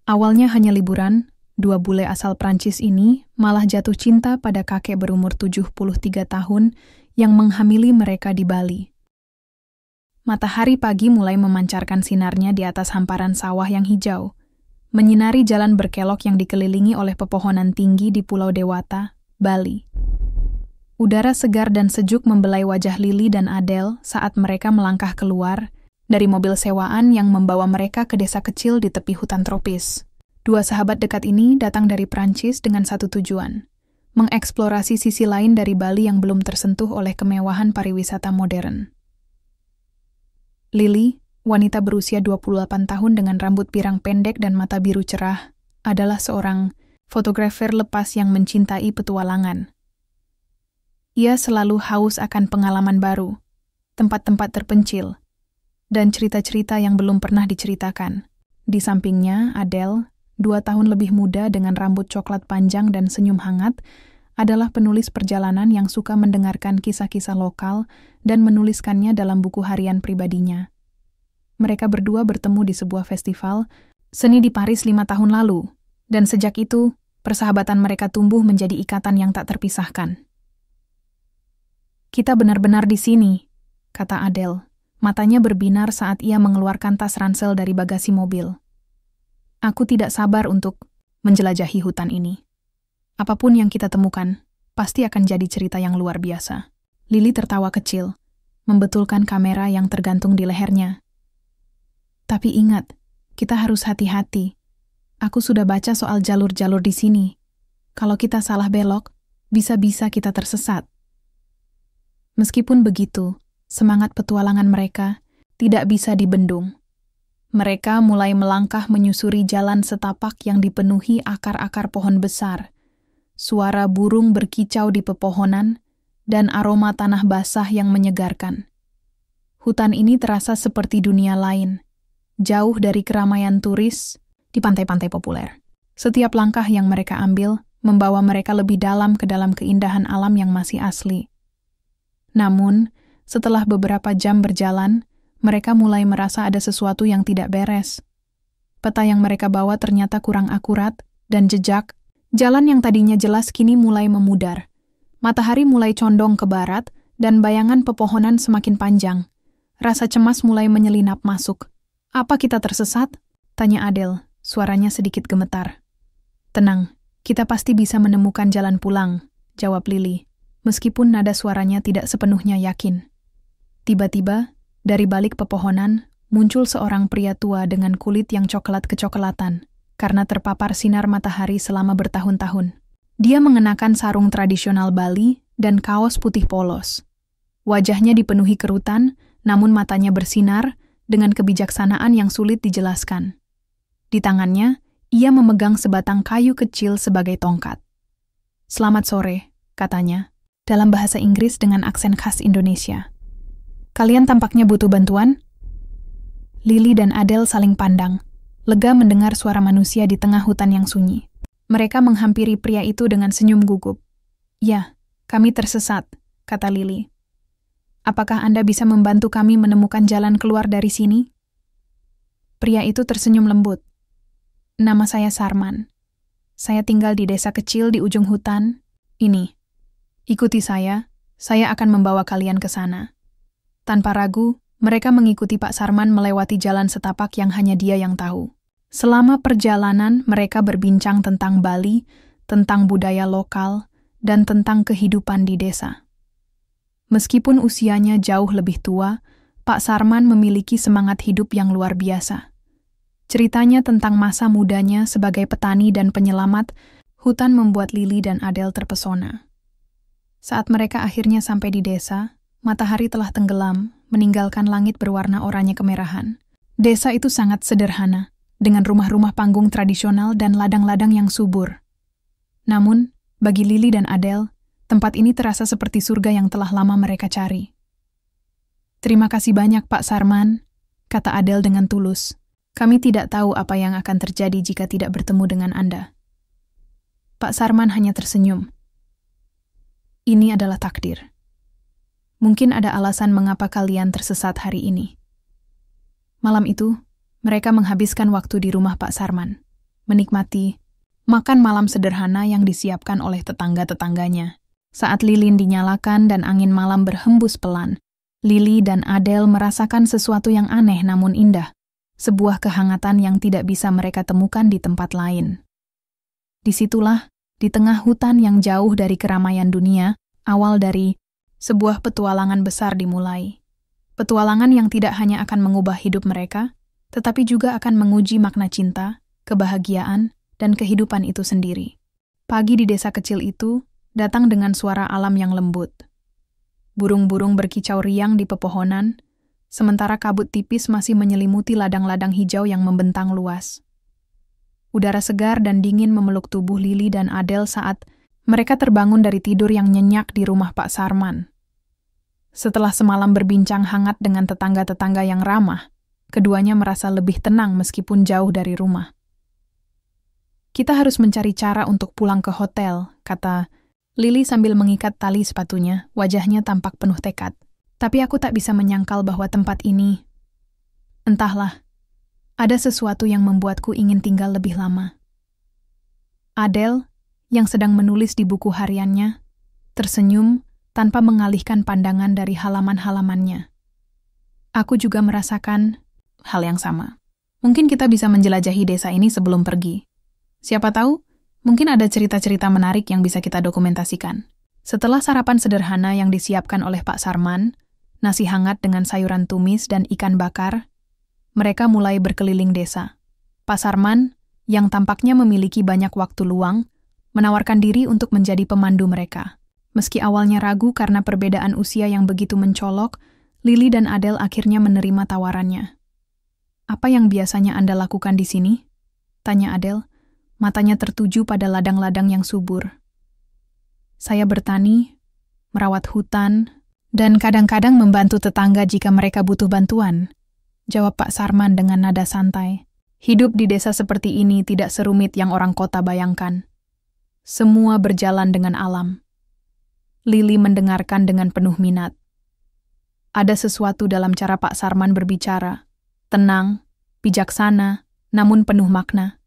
Awalnya hanya liburan, dua bule asal Prancis ini malah jatuh cinta pada kakek berumur 73 tahun yang menghamili mereka di Bali. Matahari pagi mulai memancarkan sinarnya di atas hamparan sawah yang hijau, menyinari jalan berkelok yang dikelilingi oleh pepohonan tinggi di Pulau Dewata, Bali. Udara segar dan sejuk membelai wajah Lily dan Adele saat mereka melangkah keluar dari mobil sewaan yang membawa mereka ke desa kecil di tepi hutan tropis. Dua sahabat dekat ini datang dari Prancis dengan satu tujuan, mengeksplorasi sisi lain dari Bali yang belum tersentuh oleh kemewahan pariwisata modern. Lily, wanita berusia 28 tahun dengan rambut pirang pendek dan mata biru cerah, adalah seorang fotografer lepas yang mencintai petualangan. Ia selalu haus akan pengalaman baru, tempat-tempat terpencil, dan cerita-cerita yang belum pernah diceritakan. Di sampingnya, Adele, 2 tahun lebih muda dengan rambut coklat panjang dan senyum hangat, adalah penulis perjalanan yang suka mendengarkan kisah-kisah lokal dan menuliskannya dalam buku harian pribadinya. Mereka berdua bertemu di sebuah festival seni di Paris 5 tahun lalu, dan sejak itu, persahabatan mereka tumbuh menjadi ikatan yang tak terpisahkan. "Kita benar-benar di sini," kata Adele. Matanya berbinar saat ia mengeluarkan tas ransel dari bagasi mobil. "Aku tidak sabar untuk menjelajahi hutan ini. Apapun yang kita temukan, pasti akan jadi cerita yang luar biasa." Lily tertawa kecil, membetulkan kamera yang tergantung di lehernya. "Tapi ingat, kita harus hati-hati. Aku sudah baca soal jalur-jalur di sini. Kalau kita salah belok, bisa-bisa kita tersesat." Meskipun begitu, semangat petualangan mereka tidak bisa dibendung. Mereka mulai melangkah menyusuri jalan setapak yang dipenuhi akar-akar pohon besar, suara burung berkicau di pepohonan, dan aroma tanah basah yang menyegarkan. Hutan ini terasa seperti dunia lain, jauh dari keramaian turis di pantai-pantai populer. Setiap langkah yang mereka ambil membawa mereka lebih dalam ke dalam keindahan alam yang masih asli. Namun, setelah beberapa jam berjalan, mereka mulai merasa ada sesuatu yang tidak beres. Peta yang mereka bawa ternyata kurang akurat, dan jejak jalan yang tadinya jelas kini mulai memudar. Matahari mulai condong ke barat, dan bayangan pepohonan semakin panjang. Rasa cemas mulai menyelinap masuk. "Apa kita tersesat?" tanya Adele, suaranya sedikit gemetar. "Tenang, kita pasti bisa menemukan jalan pulang," jawab Lily, meskipun nada suaranya tidak sepenuhnya yakin. Tiba-tiba, dari balik pepohonan, muncul seorang pria tua dengan kulit yang coklat-kecoklatan, karena terpapar sinar matahari selama bertahun-tahun. Dia mengenakan sarung tradisional Bali dan kaos putih polos. Wajahnya dipenuhi kerutan, namun matanya bersinar dengan kebijaksanaan yang sulit dijelaskan. Di tangannya, ia memegang sebatang kayu kecil sebagai tongkat. "Selamat sore," katanya, dalam bahasa Inggris dengan aksen khas Indonesia. "Kalian tampaknya butuh bantuan?" Lily dan Adele saling pandang, lega mendengar suara manusia di tengah hutan yang sunyi. Mereka menghampiri pria itu dengan senyum gugup. "Ya, kami tersesat," kata Lily. "Apakah Anda bisa membantu kami menemukan jalan keluar dari sini?" Pria itu tersenyum lembut. "Nama saya Sarman. Saya tinggal di desa kecil di ujung hutan ini. Ikuti saya akan membawa kalian ke sana." Tanpa ragu, mereka mengikuti Pak Sarman melewati jalan setapak yang hanya dia yang tahu. Selama perjalanan, mereka berbincang tentang Bali, tentang budaya lokal, dan tentang kehidupan di desa. Meskipun usianya jauh lebih tua, Pak Sarman memiliki semangat hidup yang luar biasa. Ceritanya tentang masa mudanya sebagai petani dan penyelamat hutan membuat Lily dan Adele terpesona. Saat mereka akhirnya sampai di desa, matahari telah tenggelam, meninggalkan langit berwarna oranye kemerahan. Desa itu sangat sederhana, dengan rumah-rumah panggung tradisional dan ladang-ladang yang subur. Namun, bagi Lily dan Adele, tempat ini terasa seperti surga yang telah lama mereka cari. "Terima kasih banyak, Pak Sarman," kata Adele dengan tulus. "Kami tidak tahu apa yang akan terjadi jika tidak bertemu dengan Anda." Pak Sarman hanya tersenyum. "Ini adalah takdir. Mungkin ada alasan mengapa kalian tersesat hari ini." Malam itu, mereka menghabiskan waktu di rumah Pak Sarman. menikmati makan malam sederhana yang disiapkan oleh tetangga-tetangganya. Saat lilin dinyalakan dan angin malam berhembus pelan, Lily dan Adele merasakan sesuatu yang aneh namun indah, sebuah kehangatan yang tidak bisa mereka temukan di tempat lain. Disitulah, di tengah hutan yang jauh dari keramaian dunia, awal dari sebuah petualangan besar dimulai. Petualangan yang tidak hanya akan mengubah hidup mereka, tetapi juga akan menguji makna cinta, kebahagiaan, dan kehidupan itu sendiri. Pagi di desa kecil itu datang dengan suara alam yang lembut. Burung-burung berkicau riang di pepohonan, sementara kabut tipis masih menyelimuti ladang-ladang hijau yang membentang luas. Udara segar dan dingin memeluk tubuh Lily dan Adele saat mereka terbangun dari tidur yang nyenyak di rumah Pak Sarman. Setelah semalam berbincang hangat dengan tetangga-tetangga yang ramah, keduanya merasa lebih tenang meskipun jauh dari rumah. Kita harus mencari cara untuk pulang ke hotel, kata Lily sambil mengikat tali sepatunya, wajahnya tampak penuh tekad. Tapi aku tak bisa menyangkal bahwa tempat ini, entahlah, ada sesuatu yang membuatku ingin tinggal lebih lama. Adele, yang sedang menulis di buku hariannya, tersenyum tanpa mengalihkan pandangan dari halaman-halamannya. Aku juga merasakan hal yang sama. Mungkin kita bisa menjelajahi desa ini sebelum pergi. Siapa tahu, mungkin ada cerita-cerita menarik yang bisa kita dokumentasikan. Setelah sarapan sederhana yang disiapkan oleh Pak Sarman, nasi hangat dengan sayuran tumis dan ikan bakar, mereka mulai berkeliling desa. Pak Sarman, yang tampaknya memiliki banyak waktu luang, menawarkan diri untuk menjadi pemandu mereka. Meski awalnya ragu karena perbedaan usia yang begitu mencolok, Lily dan Adele akhirnya menerima tawarannya. "Apa yang biasanya Anda lakukan di sini?" tanya Adele, matanya tertuju pada ladang-ladang yang subur. "Saya bertani, merawat hutan, dan kadang-kadang membantu tetangga jika mereka butuh bantuan," jawab Pak Sarman dengan nada santai. Hidup di desa seperti ini tidak serumit yang orang kota bayangkan. Semua berjalan dengan alam. Lily mendengarkan dengan penuh minat. Ada sesuatu dalam cara Pak Sarman berbicara, tenang, bijaksana, namun penuh makna,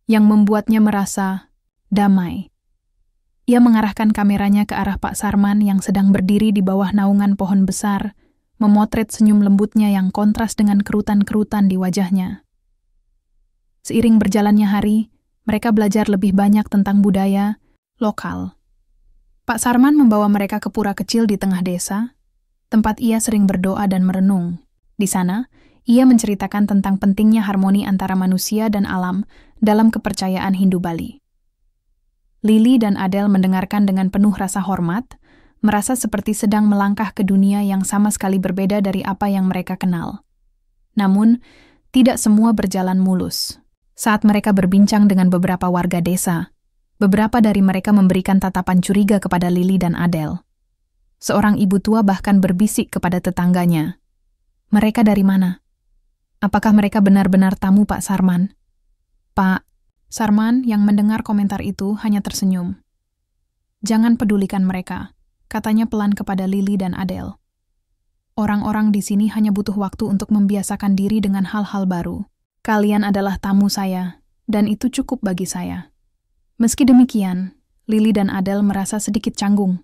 yang membuatnya merasa damai. Ia mengarahkan kameranya ke arah Pak Sarman yang sedang berdiri di bawah naungan pohon besar, memotret senyum lembutnya yang kontras dengan kerutan-kerutan di wajahnya. Seiring berjalannya hari, mereka belajar lebih banyak tentang budaya lokal. Pak Sarman membawa mereka ke pura kecil di tengah desa, tempat ia sering berdoa dan merenung. Di sana, ia menceritakan tentang pentingnya harmoni antara manusia dan alam dalam kepercayaan Hindu Bali. Lily dan Adele mendengarkan dengan penuh rasa hormat, merasa seperti sedang melangkah ke dunia yang sama sekali berbeda dari apa yang mereka kenal. Namun, tidak semua berjalan mulus. Saat mereka berbincang dengan beberapa warga desa, beberapa dari mereka memberikan tatapan curiga kepada Lily dan Adele. Seorang ibu tua bahkan berbisik kepada tetangganya. "Mereka dari mana? Apakah mereka benar-benar tamu Pak Sarman?" Pak Sarman yang mendengar komentar itu hanya tersenyum. "Jangan pedulikan mereka," katanya pelan kepada Lily dan Adele. "Orang-orang di sini hanya butuh waktu untuk membiasakan diri dengan hal-hal baru. Kalian adalah tamu saya, dan itu cukup bagi saya." Meski demikian, Lily dan Adele merasa sedikit canggung.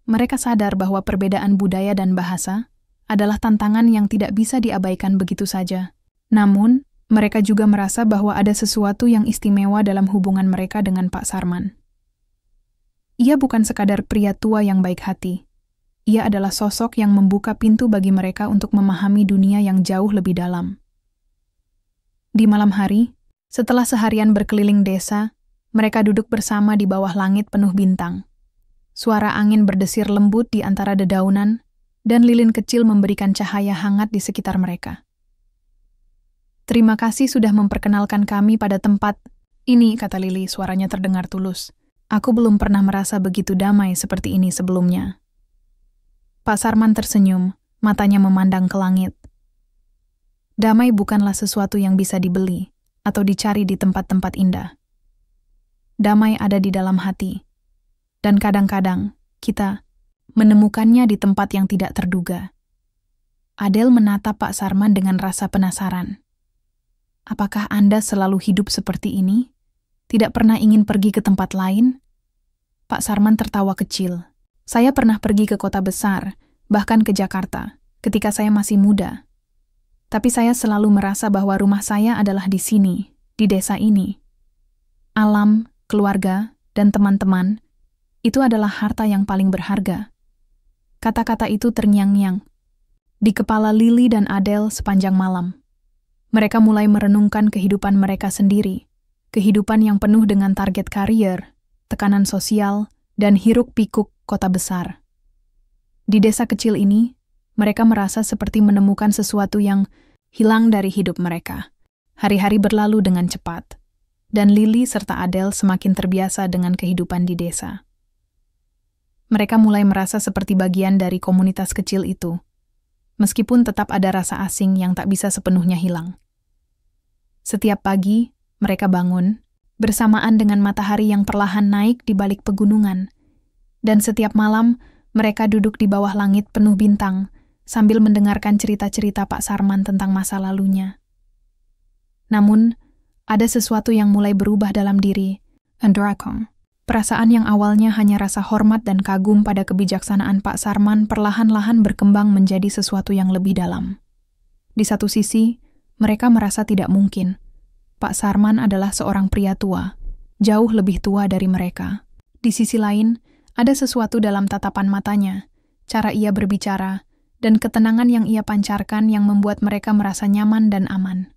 Mereka sadar bahwa perbedaan budaya dan bahasa adalah tantangan yang tidak bisa diabaikan begitu saja. Namun, mereka juga merasa bahwa ada sesuatu yang istimewa dalam hubungan mereka dengan Pak Sarman. Ia bukan sekadar pria tua yang baik hati. Ia adalah sosok yang membuka pintu bagi mereka untuk memahami dunia yang jauh lebih dalam. Di malam hari, setelah seharian berkeliling desa, mereka duduk bersama di bawah langit penuh bintang. Suara angin berdesir lembut di antara dedaunan, dan lilin kecil memberikan cahaya hangat di sekitar mereka. "Terima kasih sudah memperkenalkan kami pada tempat ini," kata Lily, suaranya terdengar tulus. "Aku belum pernah merasa begitu damai seperti ini sebelumnya." Pak Sarman tersenyum, matanya memandang ke langit. Damai bukanlah sesuatu yang bisa dibeli atau dicari di tempat-tempat indah. Damai ada di dalam hati, dan kadang-kadang kita menemukannya di tempat yang tidak terduga. Adele menatap Pak Sarman dengan rasa penasaran. "Apakah Anda selalu hidup seperti ini?" Tidak pernah ingin pergi ke tempat lain? Pak Sarman tertawa kecil. Saya pernah pergi ke kota besar, bahkan ke Jakarta, ketika saya masih muda. Tapi saya selalu merasa bahwa rumah saya adalah di sini, di desa ini. Alam, keluarga, dan teman-teman, itu adalah harta yang paling berharga. Kata-kata itu terngiang-ngiang di kepala Lily dan Adele sepanjang malam. Mereka mulai merenungkan kehidupan mereka sendiri, kehidupan yang penuh dengan target karier, tekanan sosial, dan hiruk-pikuk kota besar. Di desa kecil ini, mereka merasa seperti menemukan sesuatu yang hilang dari hidup mereka. Hari-hari berlalu dengan cepat, dan Lily serta Adele semakin terbiasa dengan kehidupan di desa. Mereka mulai merasa seperti bagian dari komunitas kecil itu, meskipun tetap ada rasa asing yang tak bisa sepenuhnya hilang. Setiap pagi, mereka bangun, bersamaan dengan matahari yang perlahan naik di balik pegunungan, dan setiap malam mereka duduk di bawah langit penuh bintang, sambil mendengarkan cerita-cerita Pak Sarman tentang masa lalunya. Namun, ada sesuatu yang mulai berubah dalam diri Andrakong. Perasaan yang awalnya hanya rasa hormat dan kagum pada kebijaksanaan Pak Sarman perlahan-lahan berkembang menjadi sesuatu yang lebih dalam. Di satu sisi, mereka merasa tidak mungkin. Pak Sarman adalah seorang pria tua, jauh lebih tua dari mereka. Di sisi lain, ada sesuatu dalam tatapan matanya, cara ia berbicara, dan ketenangan yang ia pancarkan yang membuat mereka merasa nyaman dan aman.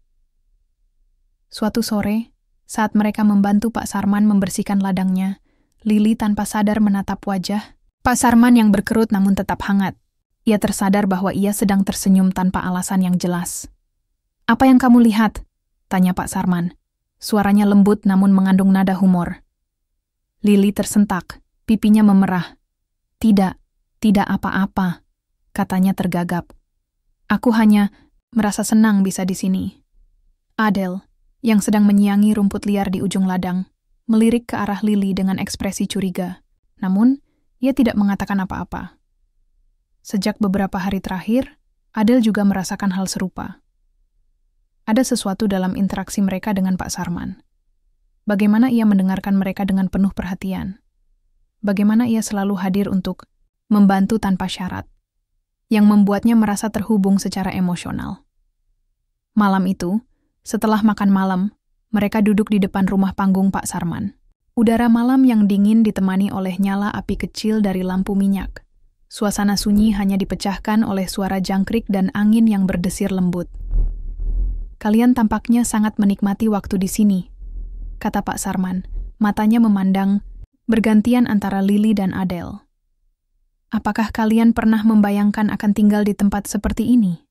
Suatu sore, saat mereka membantu Pak Sarman membersihkan ladangnya, Lily tanpa sadar menatap wajah Pak Sarman yang berkerut namun tetap hangat. Ia tersadar bahwa ia sedang tersenyum tanpa alasan yang jelas. "Apa yang kamu lihat?" tanya Pak Sarman. Suaranya lembut namun mengandung nada humor. Lily tersentak, pipinya memerah. Tidak apa-apa," katanya tergagap. "Aku hanya merasa senang bisa di sini." Adele, yang sedang menyiangi rumput liar di ujung ladang, melirik ke arah Lily dengan ekspresi curiga. Namun, ia tidak mengatakan apa-apa. Sejak beberapa hari terakhir, Adele juga merasakan hal serupa. Ada sesuatu dalam interaksi mereka dengan Pak Sarman. Bagaimana ia mendengarkan mereka dengan penuh perhatian. Bagaimana ia selalu hadir untuk membantu tanpa syarat, yang membuatnya merasa terhubung secara emosional. Malam itu, setelah makan malam, mereka duduk di depan rumah panggung Pak Sarman. Udara malam yang dingin ditemani oleh nyala api kecil dari lampu minyak. Suasana sunyi hanya dipecahkan oleh suara jangkrik dan angin yang berdesir lembut. "Kalian tampaknya sangat menikmati waktu di sini," kata Pak Sarman, matanya memandang bergantian antara Lily dan Adele. "Apakah kalian pernah membayangkan akan tinggal di tempat seperti ini?"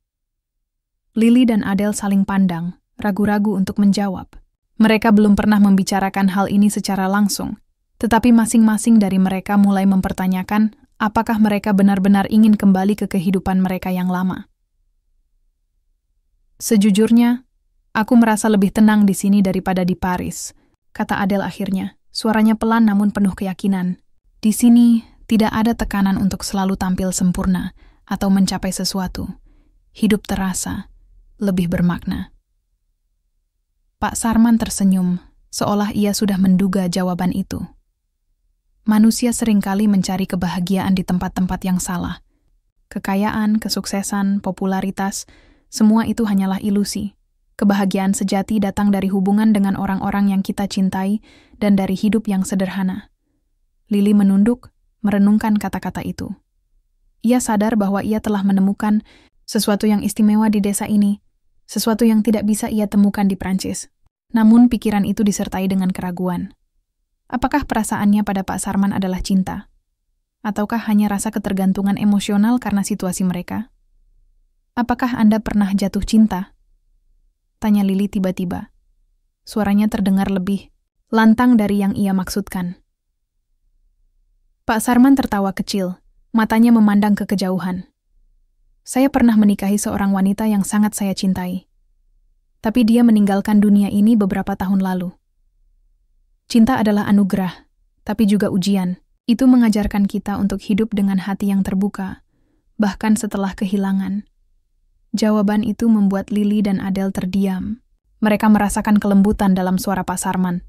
Lily dan Adele saling pandang, ragu-ragu untuk menjawab. Mereka belum pernah membicarakan hal ini secara langsung, tetapi masing-masing dari mereka mulai mempertanyakan apakah mereka benar-benar ingin kembali ke kehidupan mereka yang lama. "Sejujurnya, aku merasa lebih tenang di sini daripada di Paris," kata Adele akhirnya. Suaranya pelan namun penuh keyakinan. "Di sini tidak ada tekanan untuk selalu tampil sempurna atau mencapai sesuatu. Hidup terasa lebih bermakna." Pak Sarman tersenyum, seolah ia sudah menduga jawaban itu. Manusia seringkali mencari kebahagiaan di tempat-tempat yang salah. Kekayaan, kesuksesan, popularitas, semua itu hanyalah ilusi. Kebahagiaan sejati datang dari hubungan dengan orang-orang yang kita cintai dan dari hidup yang sederhana. Lily menunduk, merenungkan kata-kata itu. Ia sadar bahwa ia telah menemukan sesuatu yang istimewa di desa ini, sesuatu yang tidak bisa ia temukan di Prancis. Namun pikiran itu disertai dengan keraguan. Apakah perasaannya pada Pak Sarman adalah cinta? Ataukah hanya rasa ketergantungan emosional karena situasi mereka? "Apakah Anda pernah jatuh cinta?" tanya Lily tiba-tiba. Suaranya terdengar lebih lantang dari yang ia maksudkan. Pak Sarman tertawa kecil, matanya memandang ke kejauhan. "Saya pernah menikahi seorang wanita yang sangat saya cintai. Tapi dia meninggalkan dunia ini beberapa tahun lalu. Cinta adalah anugerah, tapi juga ujian. Itu mengajarkan kita untuk hidup dengan hati yang terbuka, bahkan setelah kehilangan." Jawaban itu membuat Lily dan Adele terdiam. Mereka merasakan kelembutan dalam suara Pak Sarman,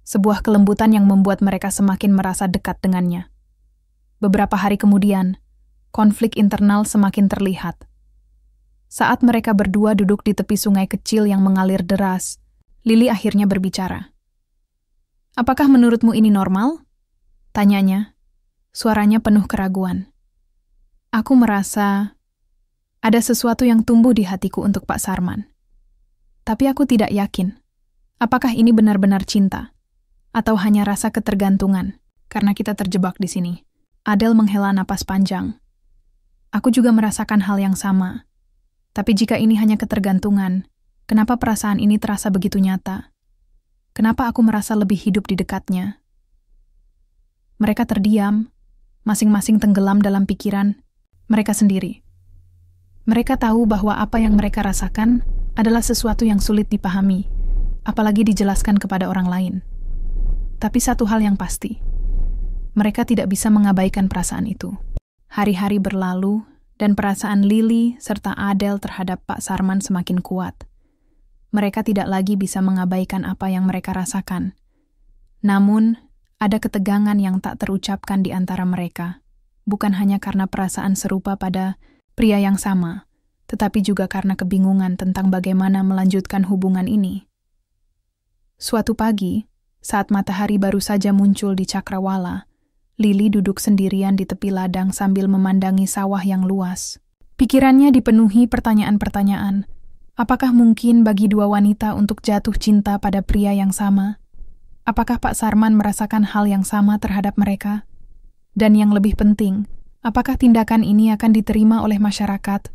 sebuah kelembutan yang membuat mereka semakin merasa dekat dengannya. Beberapa hari kemudian, konflik internal semakin terlihat. Saat mereka berdua duduk di tepi sungai kecil yang mengalir deras, Lily akhirnya berbicara. "Apakah menurutmu ini normal?" tanyanya. Suaranya penuh keraguan. "Aku merasa ada sesuatu yang tumbuh di hatiku untuk Pak Sarman. Tapi aku tidak yakin. Apakah ini benar-benar cinta? Atau hanya rasa ketergantungan karena kita terjebak di sini?" Adele menghela napas panjang. "Aku juga merasakan hal yang sama. Tapi jika ini hanya ketergantungan, kenapa perasaan ini terasa begitu nyata? Kenapa aku merasa lebih hidup di dekatnya?" Mereka terdiam, masing-masing tenggelam dalam pikiran mereka sendiri. Mereka tahu bahwa apa yang mereka rasakan adalah sesuatu yang sulit dipahami, apalagi dijelaskan kepada orang lain. Tapi satu hal yang pasti, mereka tidak bisa mengabaikan perasaan itu. Hari-hari berlalu, dan perasaan Lily serta Adele terhadap Pak Sarman semakin kuat. Mereka tidak lagi bisa mengabaikan apa yang mereka rasakan. Namun, ada ketegangan yang tak terucapkan di antara mereka, bukan hanya karena perasaan serupa pada pria yang sama, tetapi juga karena kebingungan tentang bagaimana melanjutkan hubungan ini. Suatu pagi, saat matahari baru saja muncul di Cakrawala, Lily duduk sendirian di tepi ladang sambil memandangi sawah yang luas. Pikirannya dipenuhi pertanyaan-pertanyaan. Apakah mungkin bagi dua wanita untuk jatuh cinta pada pria yang sama? Apakah Pak Sarman merasakan hal yang sama terhadap mereka? Dan yang lebih penting, apakah tindakan ini akan diterima oleh masyarakat?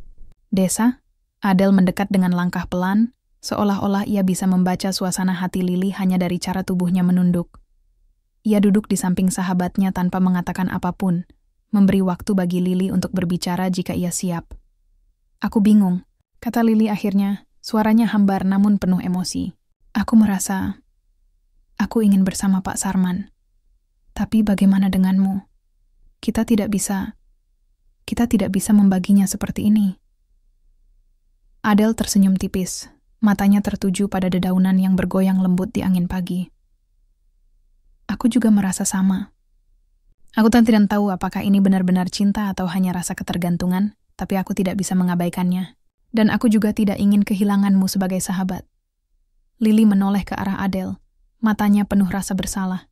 Desa? Adele mendekat dengan langkah pelan, seolah-olah ia bisa membaca suasana hati Lily hanya dari cara tubuhnya menunduk. Ia duduk di samping sahabatnya tanpa mengatakan apapun, memberi waktu bagi Lily untuk berbicara jika ia siap. "Aku bingung," kata Lily akhirnya, suaranya hambar namun penuh emosi. "Aku merasa aku ingin bersama Pak Sarman. Tapi bagaimana denganmu? Kita tidak bisa membaginya seperti ini." Adele tersenyum tipis, matanya tertuju pada dedaunan yang bergoyang lembut di angin pagi. "Aku juga merasa sama. Aku tidak tahu apakah ini benar-benar cinta atau hanya rasa ketergantungan, tapi aku tidak bisa mengabaikannya. Dan aku juga tidak ingin kehilanganmu sebagai sahabat." Lily menoleh ke arah Adele, matanya penuh rasa bersalah.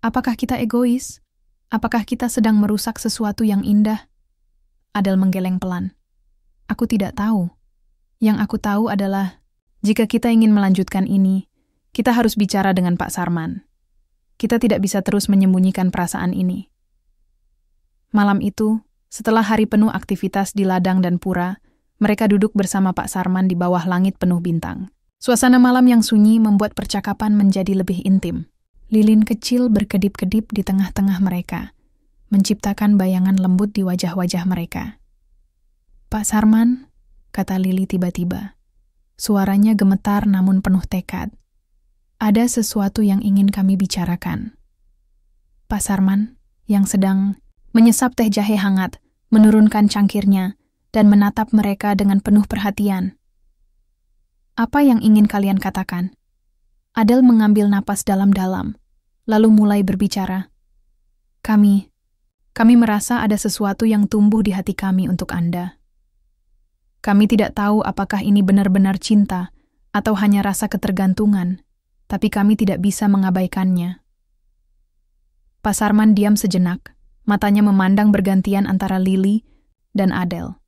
"Apakah kita egois? Apakah kita sedang merusak sesuatu yang indah?" Adele menggeleng pelan. "Aku tidak tahu. Yang aku tahu adalah, jika kita ingin melanjutkan ini, kita harus bicara dengan Pak Sarman. Kita tidak bisa terus menyembunyikan perasaan ini." Malam itu, setelah hari penuh aktivitas di ladang dan pura, mereka duduk bersama Pak Sarman di bawah langit penuh bintang. Suasana malam yang sunyi membuat percakapan menjadi lebih intim. Lilin kecil berkedip-kedip di tengah-tengah mereka, menciptakan bayangan lembut di wajah-wajah mereka. "Pak Sarman," kata Lily tiba-tiba. Suaranya gemetar namun penuh tekad. "Ada sesuatu yang ingin kami bicarakan." Pak Sarman, yang sedang menyesap teh jahe hangat, menurunkan cangkirnya dan menatap mereka dengan penuh perhatian. "Apa yang ingin kalian katakan?" Adele mengambil napas dalam-dalam, lalu mulai berbicara. Kami merasa ada sesuatu yang tumbuh di hati kami untuk Anda. Kami tidak tahu apakah ini benar-benar cinta atau hanya rasa ketergantungan, tapi kami tidak bisa mengabaikannya." Pak Sarman diam sejenak, matanya memandang bergantian antara Lily dan Adele.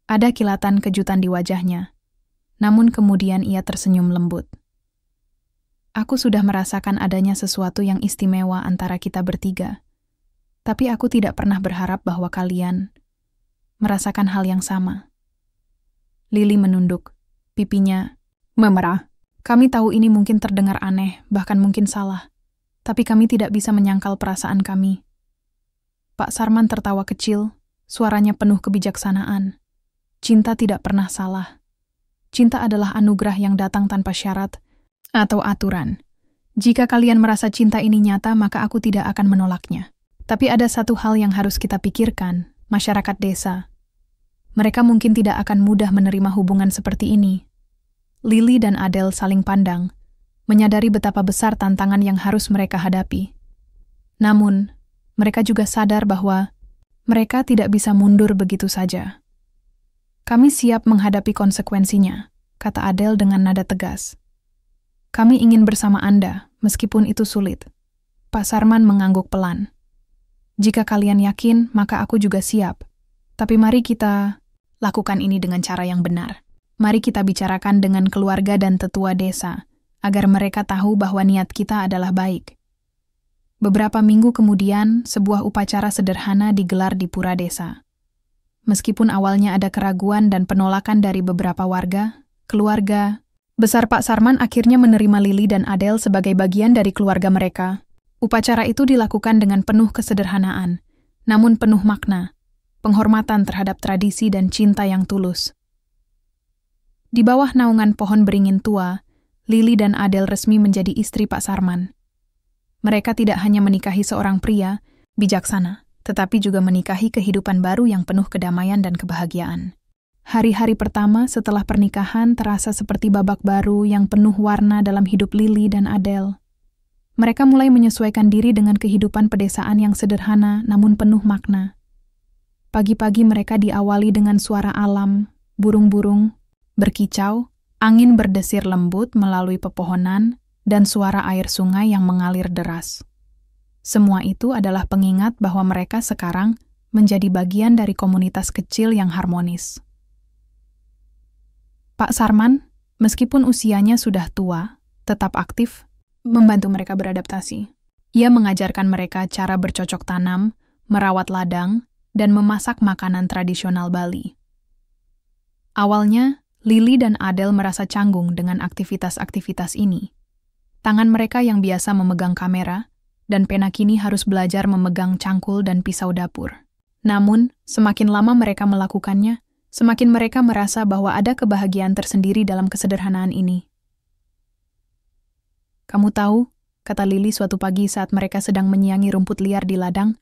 Ada kilatan kejutan di wajahnya, namun kemudian ia tersenyum lembut. "Aku sudah merasakan adanya sesuatu yang istimewa antara kita bertiga, tapi aku tidak pernah berharap bahwa kalian merasakan hal yang sama." Lily menunduk, pipinya memerah. "Kami tahu ini mungkin terdengar aneh, bahkan mungkin salah, tapi kami tidak bisa menyangkal perasaan kami." Pak Sarman tertawa kecil, suaranya penuh kebijaksanaan. "Cinta tidak pernah salah. Cinta adalah anugerah yang datang tanpa syarat atau aturan. Jika kalian merasa cinta ini nyata, maka aku tidak akan menolaknya. Tapi ada satu hal yang harus kita pikirkan, masyarakat desa. Mereka mungkin tidak akan mudah menerima hubungan seperti ini." Lily dan Adele saling pandang, menyadari betapa besar tantangan yang harus mereka hadapi. Namun, mereka juga sadar bahwa mereka tidak bisa mundur begitu saja. Kami siap menghadapi konsekuensinya, kata Adele dengan nada tegas. Kami ingin bersama Anda, meskipun itu sulit. Pak Sarman mengangguk pelan. Jika kalian yakin, maka aku juga siap. Tapi mari kita lakukan ini dengan cara yang benar. Mari kita bicarakan dengan keluarga dan tetua desa, agar mereka tahu bahwa niat kita adalah baik. Beberapa minggu kemudian, sebuah upacara sederhana digelar di pura desa. Meskipun awalnya ada keraguan dan penolakan dari beberapa warga, keluarga besar Pak Sarman akhirnya menerima Lily dan Adele sebagai bagian dari keluarga mereka. Upacara itu dilakukan dengan penuh kesederhanaan, namun penuh makna, penghormatan terhadap tradisi dan cinta yang tulus. Di bawah naungan pohon beringin tua, Lily dan Adele resmi menjadi istri Pak Sarman. Mereka tidak hanya menikahi seorang pria bijaksana, tetapi juga menikahi kehidupan baru yang penuh kedamaian dan kebahagiaan. Hari-hari pertama setelah pernikahan terasa seperti babak baru yang penuh warna dalam hidup Lily dan Adele. Mereka mulai menyesuaikan diri dengan kehidupan pedesaan yang sederhana namun penuh makna. Pagi-pagi mereka diawali dengan suara alam, burung-burung berkicau, angin berdesir lembut melalui pepohonan, dan suara air sungai yang mengalir deras. Semua itu adalah pengingat bahwa mereka sekarang menjadi bagian dari komunitas kecil yang harmonis. Pak Sarman, meskipun usianya sudah tua, tetap aktif membantu mereka beradaptasi. Ia mengajarkan mereka cara bercocok tanam, merawat ladang, dan memasak makanan tradisional Bali. Awalnya, Lily dan Adele merasa canggung dengan aktivitas-aktivitas ini. Tangan mereka yang biasa memegang kamera dan pena kini harus belajar memegang cangkul dan pisau dapur. Namun, semakin lama mereka melakukannya, semakin mereka merasa bahwa ada kebahagiaan tersendiri dalam kesederhanaan ini. Kamu tahu, kata Lily suatu pagi saat mereka sedang menyiangi rumput liar di ladang,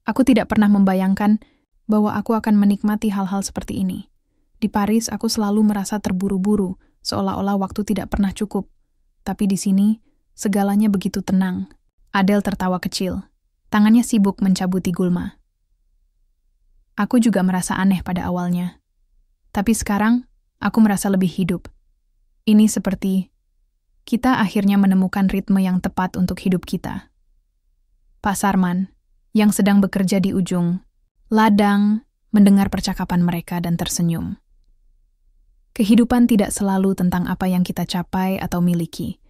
aku tidak pernah membayangkan bahwa aku akan menikmati hal-hal seperti ini. Di Paris, aku selalu merasa terburu-buru, seolah-olah waktu tidak pernah cukup. Tapi di sini, segalanya begitu tenang. Adele tertawa kecil. Tangannya sibuk mencabuti gulma. Aku juga merasa aneh pada awalnya. Tapi sekarang, aku merasa lebih hidup. Ini seperti kita akhirnya menemukan ritme yang tepat untuk hidup kita. Pak Sarman, yang sedang bekerja di ujung ladang, mendengar percakapan mereka dan tersenyum. Kehidupan tidak selalu tentang apa yang kita capai atau miliki,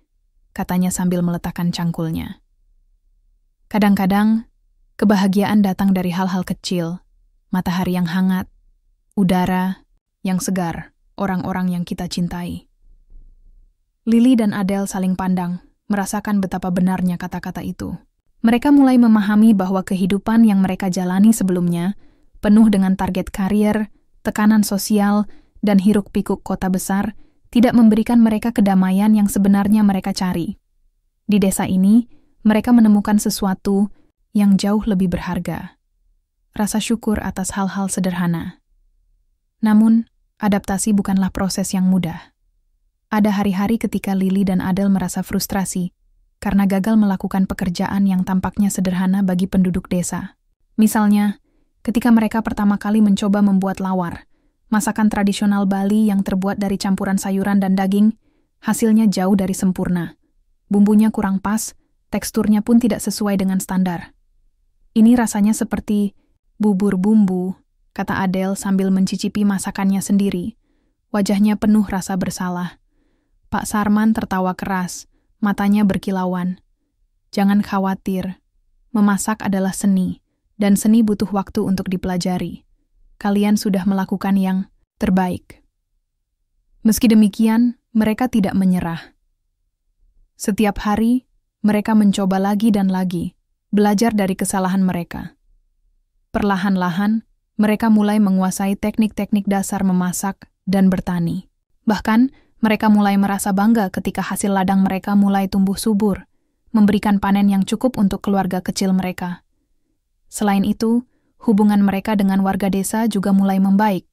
katanya sambil meletakkan cangkulnya. Kadang-kadang, kebahagiaan datang dari hal-hal kecil, matahari yang hangat, udara yang segar, orang-orang yang kita cintai. Lily dan Adele saling pandang, merasakan betapa benarnya kata-kata itu. Mereka mulai memahami bahwa kehidupan yang mereka jalani sebelumnya, penuh dengan target karier, tekanan sosial, dan hiruk-pikuk kota besar, tidak memberikan mereka kedamaian yang sebenarnya mereka cari. Di desa ini, mereka menemukan sesuatu yang jauh lebih berharga. Rasa syukur atas hal-hal sederhana. Namun, adaptasi bukanlah proses yang mudah. Ada hari-hari ketika Lily dan Adele merasa frustrasi karena gagal melakukan pekerjaan yang tampaknya sederhana bagi penduduk desa. Misalnya, ketika mereka pertama kali mencoba membuat lawar, masakan tradisional Bali yang terbuat dari campuran sayuran dan daging, hasilnya jauh dari sempurna. Bumbunya kurang pas, teksturnya pun tidak sesuai dengan standar. Ini rasanya seperti bubur bumbu, kata Adele sambil mencicipi masakannya sendiri. Wajahnya penuh rasa bersalah. Pak Sarman tertawa keras, matanya berkilauan. Jangan khawatir, memasak adalah seni, dan seni butuh waktu untuk dipelajari. Kalian sudah melakukan yang terbaik. Meski demikian, mereka tidak menyerah. Setiap hari, mereka mencoba lagi dan lagi, belajar dari kesalahan mereka. Perlahan-lahan, mereka mulai menguasai teknik-teknik dasar memasak dan bertani. Bahkan, mereka mulai merasa bangga ketika hasil ladang mereka mulai tumbuh subur, memberikan panen yang cukup untuk keluarga kecil mereka. Selain itu, hubungan mereka dengan warga desa juga mulai membaik.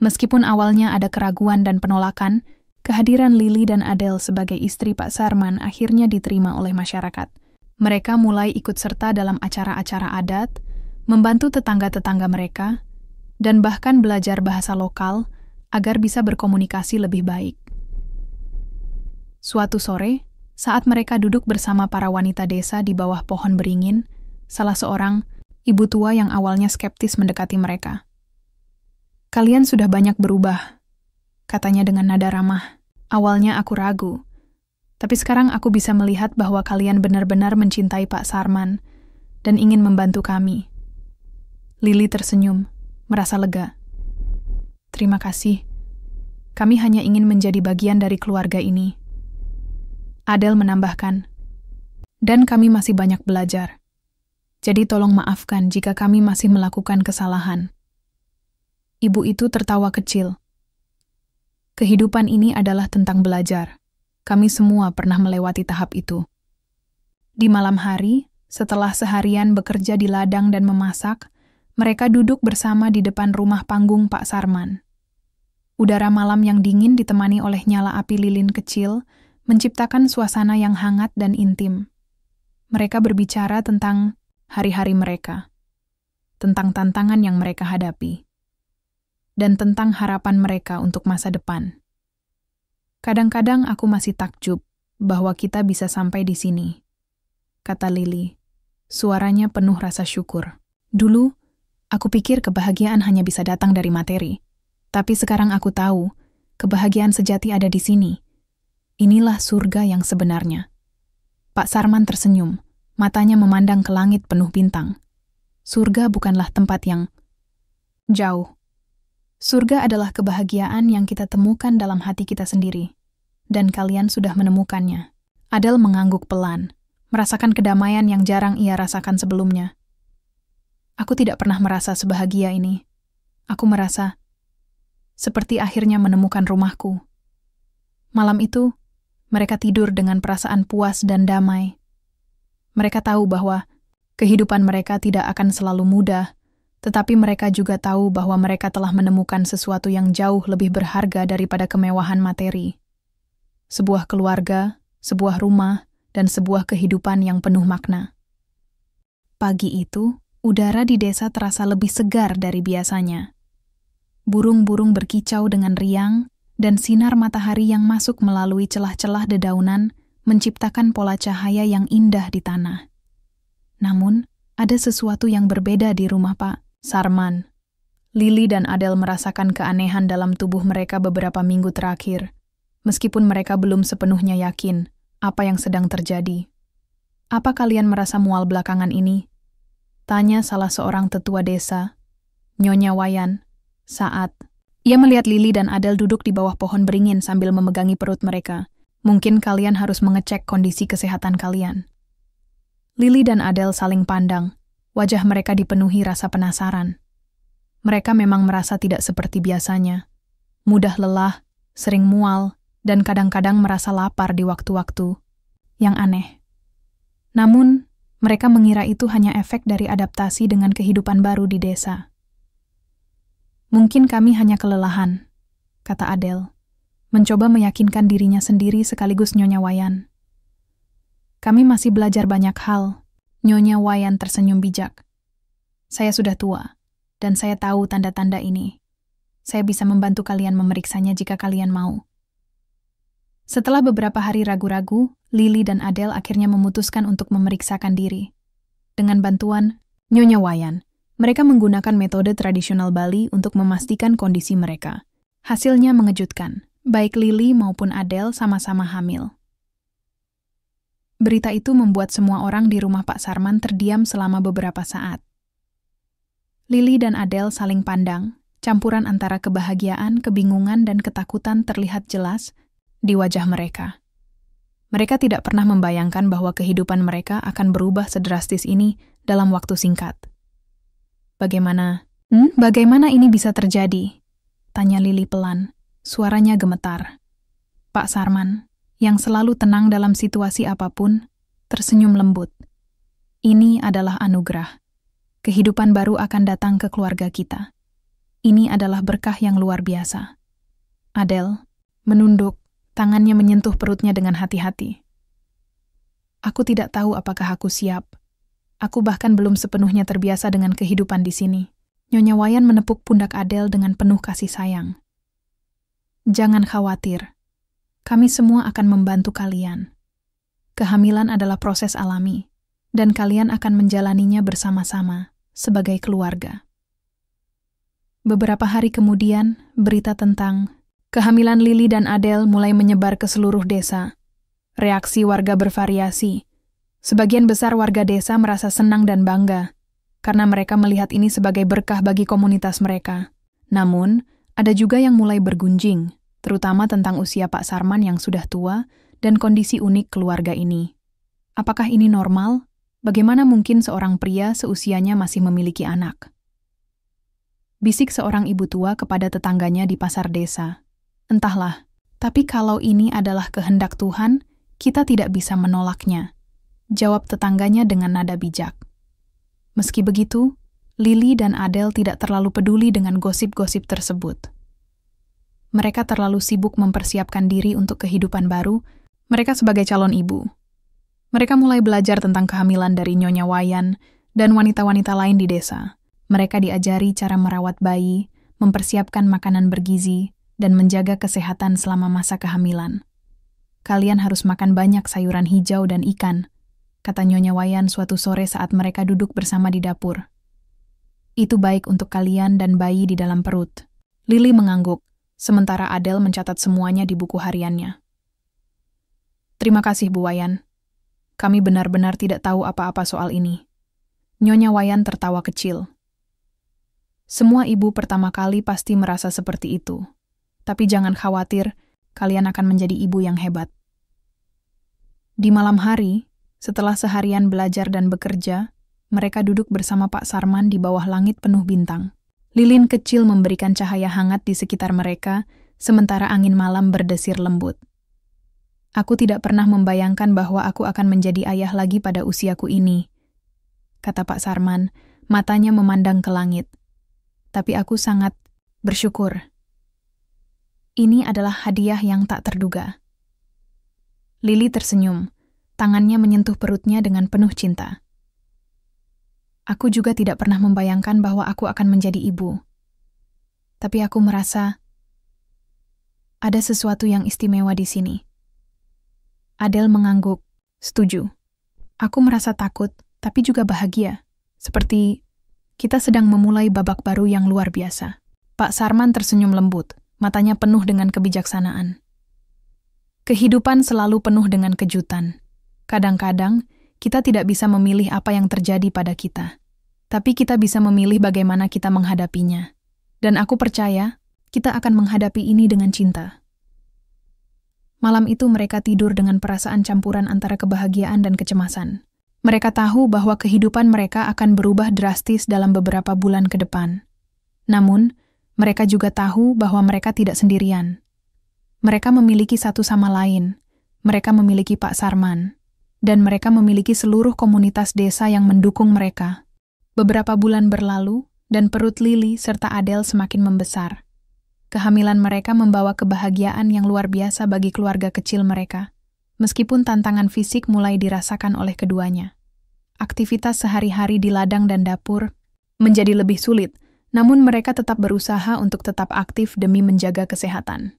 Meskipun awalnya ada keraguan dan penolakan, Kehadiran Lily dan Adele sebagai istri Pak Sarman akhirnya diterima oleh masyarakat. Mereka mulai ikut serta dalam acara-acara adat, membantu tetangga-tetangga mereka, dan bahkan belajar bahasa lokal agar bisa berkomunikasi lebih baik. Suatu sore, saat mereka duduk bersama para wanita desa di bawah pohon beringin, salah seorang ibu tua yang awalnya skeptis mendekati mereka. "Kalian sudah banyak berubah," katanya dengan nada ramah. "Awalnya aku ragu, tapi sekarang aku bisa melihat bahwa kalian benar-benar mencintai Pak Sarman dan ingin membantu kami." Lily tersenyum, merasa lega. "Terima kasih. Kami hanya ingin menjadi bagian dari keluarga ini." Adele menambahkan, "Dan kami masih banyak belajar. Jadi tolong maafkan jika kami masih melakukan kesalahan." Ibu itu tertawa kecil. "Kehidupan ini adalah tentang belajar. Kami semua pernah melewati tahap itu." Di malam hari, setelah seharian bekerja di ladang dan memasak, mereka duduk bersama di depan rumah panggung Pak Sarman. Udara malam yang dingin ditemani oleh nyala api lilin kecil menciptakan suasana yang hangat dan intim. Mereka berbicara tentang hari-hari mereka, tentang tantangan yang mereka hadapi, dan tentang harapan mereka untuk masa depan. "Kadang-kadang aku masih takjub bahwa kita bisa sampai di sini," kata Lily. Suaranya penuh rasa syukur. "Dulu, aku pikir kebahagiaan hanya bisa datang dari materi. Tapi sekarang aku tahu, kebahagiaan sejati ada di sini. Inilah surga yang sebenarnya." Pak Sarman tersenyum, matanya memandang ke langit penuh bintang. Surga bukanlah tempat yang jauh. Surga adalah kebahagiaan yang kita temukan dalam hati kita sendiri. Dan kalian sudah menemukannya. Adele mengangguk pelan, merasakan kedamaian yang jarang ia rasakan sebelumnya. "Aku tidak pernah merasa sebahagia ini. Aku merasa seperti akhirnya menemukan rumahku." Malam itu, mereka tidur dengan perasaan puas dan damai. Mereka tahu bahwa kehidupan mereka tidak akan selalu mudah, tetapi mereka juga tahu bahwa mereka telah menemukan sesuatu yang jauh lebih berharga daripada kemewahan materi. Sebuah keluarga, sebuah rumah, dan sebuah kehidupan yang penuh makna. Pagi itu, udara di desa terasa lebih segar dari biasanya. Burung-burung berkicau dengan riang, dan sinar matahari yang masuk melalui celah-celah dedaunan menciptakan pola cahaya yang indah di tanah. Namun, ada sesuatu yang berbeda di rumah Pak Sarman. Lily dan Adele merasakan keanehan dalam tubuh mereka beberapa minggu terakhir, meskipun mereka belum sepenuhnya yakin apa yang sedang terjadi. "Apa kalian merasa mual belakangan ini?" tanya salah seorang tetua desa, Nyonya Wayan, saat ia melihat Lily dan Adele duduk di bawah pohon beringin sambil memegangi perut mereka. "Mungkin kalian harus mengecek kondisi kesehatan kalian." Lily dan Adele saling pandang. Wajah mereka dipenuhi rasa penasaran. Mereka memang merasa tidak seperti biasanya. Mudah lelah, sering mual, dan kadang-kadang merasa lapar di waktu-waktu yang aneh. Namun, mereka mengira itu hanya efek dari adaptasi dengan kehidupan baru di desa. "Mungkin kami hanya kelelahan," kata Adele, mencoba meyakinkan dirinya sendiri sekaligus Nyonya Wayan. "Kami masih belajar banyak hal." Nyonya Wayan tersenyum bijak. "Saya sudah tua, dan saya tahu tanda-tanda ini. Saya bisa membantu kalian memeriksanya jika kalian mau." Setelah beberapa hari ragu-ragu, Lily dan Adele akhirnya memutuskan untuk memeriksakan diri. Dengan bantuan Nyonya Wayan, mereka menggunakan metode tradisional Bali untuk memastikan kondisi mereka. Hasilnya mengejutkan, baik Lily maupun Adele sama-sama hamil. Berita itu membuat semua orang di rumah Pak Sarman terdiam selama beberapa saat. Lily dan Adele saling pandang, campuran antara kebahagiaan, kebingungan, dan ketakutan terlihat jelas di wajah mereka. Mereka tidak pernah membayangkan bahwa kehidupan mereka akan berubah sedrastis ini dalam waktu singkat. Bagaimana ini bisa terjadi?" tanya Lily pelan, suaranya gemetar. Pak Sarman, yang selalu tenang dalam situasi apapun, tersenyum lembut. "Ini adalah anugerah. Kehidupan baru akan datang ke keluarga kita. Ini adalah berkah yang luar biasa." Adele menunduk Tangannya menyentuh perutnya dengan hati-hati. Aku tidak tahu apakah aku siap. Aku bahkan belum sepenuhnya terbiasa dengan kehidupan di sini. Nyonya Wayan menepuk pundak Adele dengan penuh kasih sayang. Jangan khawatir. Kami semua akan membantu kalian. Kehamilan adalah proses alami, dan kalian akan menjalaninya bersama-sama sebagai keluarga. Beberapa hari kemudian, berita tentang kehamilan Lily dan Adele mulai menyebar ke seluruh desa. Reaksi warga bervariasi. Sebagian besar warga desa merasa senang dan bangga, karena mereka melihat ini sebagai berkah bagi komunitas mereka. Namun, ada juga yang mulai bergunjing, terutama tentang usia Pak Sarman yang sudah tua dan kondisi unik keluarga ini. Apakah ini normal? Bagaimana mungkin seorang pria seusianya masih memiliki anak? Bisik seorang ibu tua kepada tetangganya di pasar desa. Entahlah, tapi kalau ini adalah kehendak Tuhan, kita tidak bisa menolaknya. Jawab tetangganya dengan nada bijak. Meski begitu, Lily dan Adele tidak terlalu peduli dengan gosip-gosip tersebut. Mereka terlalu sibuk mempersiapkan diri untuk kehidupan baru, mereka sebagai calon ibu. Mereka mulai belajar tentang kehamilan dari Nyonya Wayan dan wanita-wanita lain di desa. Mereka diajari cara merawat bayi, mempersiapkan makanan bergizi, dan menjaga kesehatan selama masa kehamilan. Kalian harus makan banyak sayuran hijau dan ikan, kata Nyonya Wayan suatu sore saat mereka duduk bersama di dapur. Itu baik untuk kalian dan bayi di dalam perut. Lily mengangguk, sementara Adele mencatat semuanya di buku hariannya. Terima kasih, Bu Wayan. Kami benar-benar tidak tahu apa-apa soal ini. Nyonya Wayan tertawa kecil. Semua ibu pertama kali pasti merasa seperti itu. Tapi jangan khawatir, kalian akan menjadi ibu yang hebat. Di malam hari, setelah seharian belajar dan bekerja, mereka duduk bersama Pak Sarman di bawah langit penuh bintang. Lilin kecil memberikan cahaya hangat di sekitar mereka, sementara angin malam berdesir lembut. Aku tidak pernah membayangkan bahwa aku akan menjadi ayah lagi pada usiaku ini, kata Pak Sarman, matanya memandang ke langit. Tapi aku sangat bersyukur. Ini adalah hadiah yang tak terduga. Lily tersenyum, tangannya menyentuh perutnya dengan penuh cinta. Aku juga tidak pernah membayangkan bahwa aku akan menjadi ibu. Tapi aku merasa ada sesuatu yang istimewa di sini. Adele mengangguk, setuju. Aku merasa takut, tapi juga bahagia. Seperti kita sedang memulai babak baru yang luar biasa. Pak Sarman tersenyum lembut, matanya penuh dengan kebijaksanaan. Kehidupan selalu penuh dengan kejutan. Kadang-kadang, kita tidak bisa memilih apa yang terjadi pada kita. Tapi kita bisa memilih bagaimana kita menghadapinya. Dan aku percaya, kita akan menghadapi ini dengan cinta. Malam itu mereka tidur dengan perasaan campuran antara kebahagiaan dan kecemasan. Mereka tahu bahwa kehidupan mereka akan berubah drastis dalam beberapa bulan ke depan. Namun, mereka juga tahu bahwa mereka tidak sendirian. Mereka memiliki satu sama lain. Mereka memiliki Pak Sarman. Dan mereka memiliki seluruh komunitas desa yang mendukung mereka. Beberapa bulan berlalu, dan perut Lily serta Adele semakin membesar. Kehamilan mereka membawa kebahagiaan yang luar biasa bagi keluarga kecil mereka, meskipun tantangan fisik mulai dirasakan oleh keduanya. Aktivitas sehari-hari di ladang dan dapur menjadi lebih sulit, namun mereka tetap berusaha untuk tetap aktif demi menjaga kesehatan.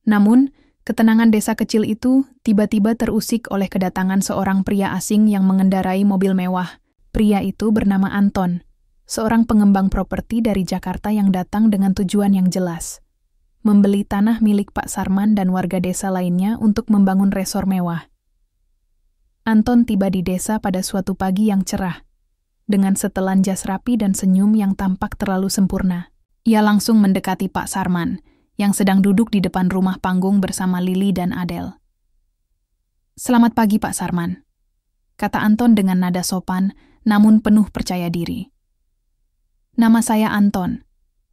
Namun, ketenangan desa kecil itu tiba-tiba terusik oleh kedatangan seorang pria asing yang mengendarai mobil mewah. Pria itu bernama Anton, seorang pengembang properti dari Jakarta yang datang dengan tujuan yang jelas. Membeli tanah milik Pak Sarman dan warga desa lainnya untuk membangun resor mewah. Anton tiba di desa pada suatu pagi yang cerah, dengan setelan jas rapi dan senyum yang tampak terlalu sempurna. Ia langsung mendekati Pak Sarman, yang sedang duduk di depan rumah panggung bersama Lily dan Adele. "Selamat pagi, Pak Sarman," kata Anton dengan nada sopan, namun penuh percaya diri. "Nama saya Anton.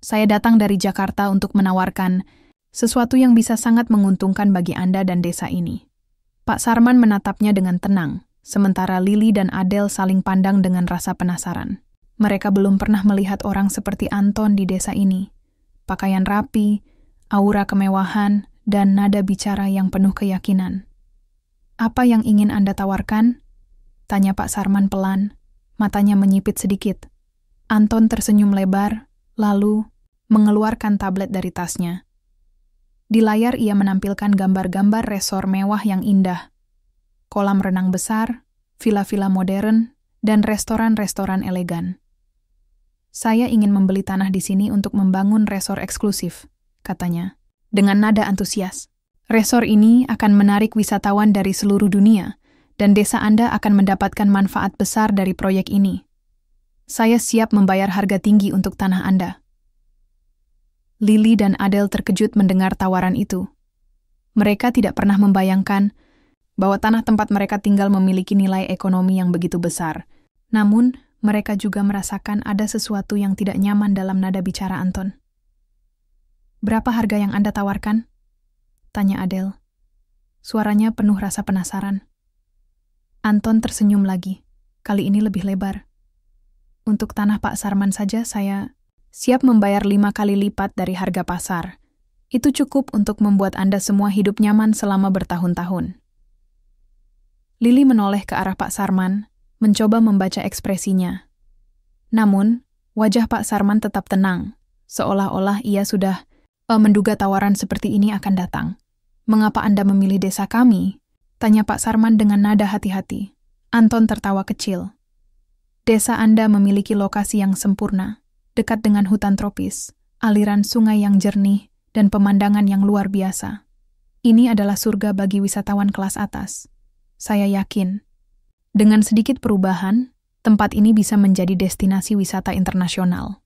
Saya datang dari Jakarta untuk menawarkan sesuatu yang bisa sangat menguntungkan bagi Anda dan desa ini." Pak Sarman menatapnya dengan tenang, sementara Lily dan Adele saling pandang dengan rasa penasaran. Mereka belum pernah melihat orang seperti Anton di desa ini. Pakaian rapi, aura kemewahan, dan nada bicara yang penuh keyakinan. "Apa yang ingin Anda tawarkan?" tanya Pak Sarman pelan, matanya menyipit sedikit. Anton tersenyum lebar, lalu mengeluarkan tablet dari tasnya. Di layar ia menampilkan gambar-gambar resor mewah yang indah, kolam renang besar, villa-villa modern, dan restoran-restoran elegan. "Saya ingin membeli tanah di sini untuk membangun resor eksklusif," katanya, dengan nada antusias. "Resor ini akan menarik wisatawan dari seluruh dunia, dan desa Anda akan mendapatkan manfaat besar dari proyek ini. Saya siap membayar harga tinggi untuk tanah Anda." Lily dan Adele terkejut mendengar tawaran itu. Mereka tidak pernah membayangkan bahwa tanah tempat mereka tinggal memiliki nilai ekonomi yang begitu besar. Namun, mereka juga merasakan ada sesuatu yang tidak nyaman dalam nada bicara Anton. "Berapa harga yang Anda tawarkan?" tanya Adele. Suaranya penuh rasa penasaran. Anton tersenyum lagi, kali ini lebih lebar. "Untuk tanah Pak Sarman saja saya siap membayar 5 kali lipat dari harga pasar. Itu cukup untuk membuat Anda semua hidup nyaman selama bertahun-tahun." Lily menoleh ke arah Pak Sarman, mencoba membaca ekspresinya. Namun, wajah Pak Sarman tetap tenang, seolah-olah ia sudah menduga tawaran seperti ini akan datang. "Mengapa Anda memilih desa kami?" tanya Pak Sarman dengan nada hati-hati. Anton tertawa kecil. "Desa Anda memiliki lokasi yang sempurna, dekat dengan hutan tropis, aliran sungai yang jernih, dan pemandangan yang luar biasa. Ini adalah surga bagi wisatawan kelas atas. Saya yakin, dengan sedikit perubahan, tempat ini bisa menjadi destinasi wisata internasional."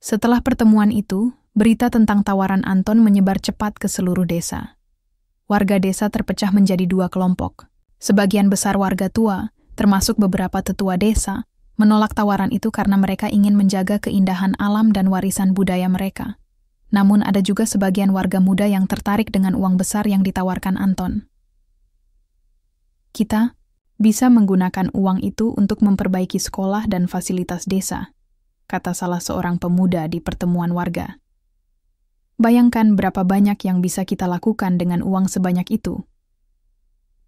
Setelah pertemuan itu, berita tentang tawaran Anton menyebar cepat ke seluruh desa. Warga desa terpecah menjadi 2 kelompok. Sebagian besar warga tua, termasuk beberapa tetua desa, menolak tawaran itu karena mereka ingin menjaga keindahan alam dan warisan budaya mereka. Namun ada juga sebagian warga muda yang tertarik dengan uang besar yang ditawarkan Anton. "Kita bisa menggunakan uang itu untuk memperbaiki sekolah dan fasilitas desa," kata salah seorang pemuda di pertemuan warga. "Bayangkan berapa banyak yang bisa kita lakukan dengan uang sebanyak itu.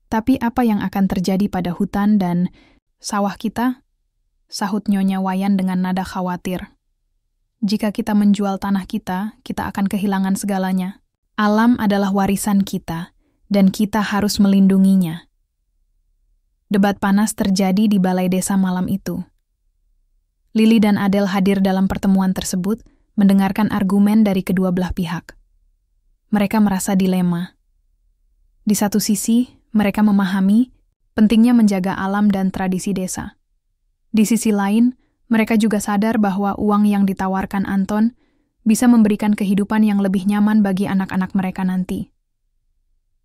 Tapi apa yang akan terjadi pada hutan dan sawah kita?" sahut Nyonya Wayan dengan nada khawatir. "Jika kita menjual tanah kita, kita akan kehilangan segalanya. Alam adalah warisan kita, dan kita harus melindunginya." Debat panas terjadi di balai desa malam itu. Lily dan Adele hadir dalam pertemuan tersebut, mendengarkan argumen dari kedua belah pihak. Mereka merasa dilema. Di satu sisi, mereka memahami pentingnya menjaga alam dan tradisi desa. Di sisi lain, mereka juga sadar bahwa uang yang ditawarkan Anton bisa memberikan kehidupan yang lebih nyaman bagi anak-anak mereka nanti.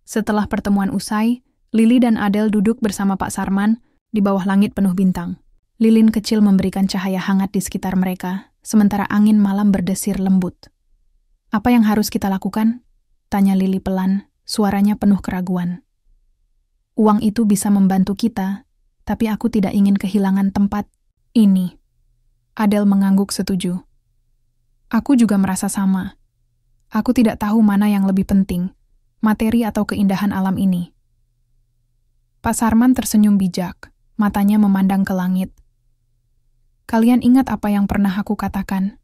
Setelah pertemuan usai, Lily dan Adele duduk bersama Pak Sarman di bawah langit penuh bintang. Lilin kecil memberikan cahaya hangat di sekitar mereka, sementara angin malam berdesir lembut. "Apa yang harus kita lakukan?" tanya Lily pelan, suaranya penuh keraguan. "Uang itu bisa membantu kita, tapi aku tidak ingin kehilangan tempat ini." Adele mengangguk setuju. "Aku juga merasa sama. Aku tidak tahu mana yang lebih penting, materi atau keindahan alam ini." Pak Sarman tersenyum bijak, matanya memandang ke langit. "Kalian ingat apa yang pernah aku katakan?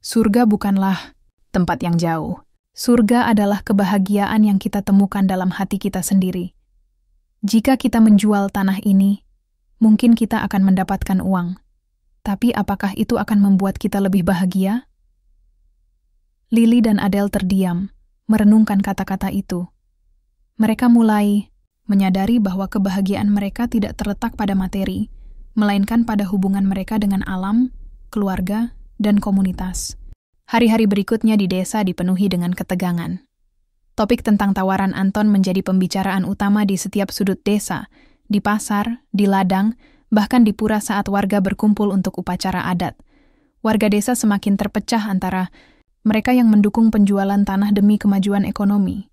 Surga bukanlah tempat yang jauh. Surga adalah kebahagiaan yang kita temukan dalam hati kita sendiri. Jika kita menjual tanah ini, mungkin kita akan mendapatkan uang. Tapi apakah itu akan membuat kita lebih bahagia?" Lily dan Adele terdiam, merenungkan kata-kata itu. Mereka mulai menyadari bahwa kebahagiaan mereka tidak terletak pada materi, melainkan pada hubungan mereka dengan alam, keluarga, dan komunitas. Hari-hari berikutnya di desa dipenuhi dengan ketegangan. Topik tentang tawaran Anton menjadi pembicaraan utama di setiap sudut desa, di pasar, di ladang, bahkan di pura saat warga berkumpul untuk upacara adat. Warga desa semakin terpecah antara mereka yang mendukung penjualan tanah demi kemajuan ekonomi,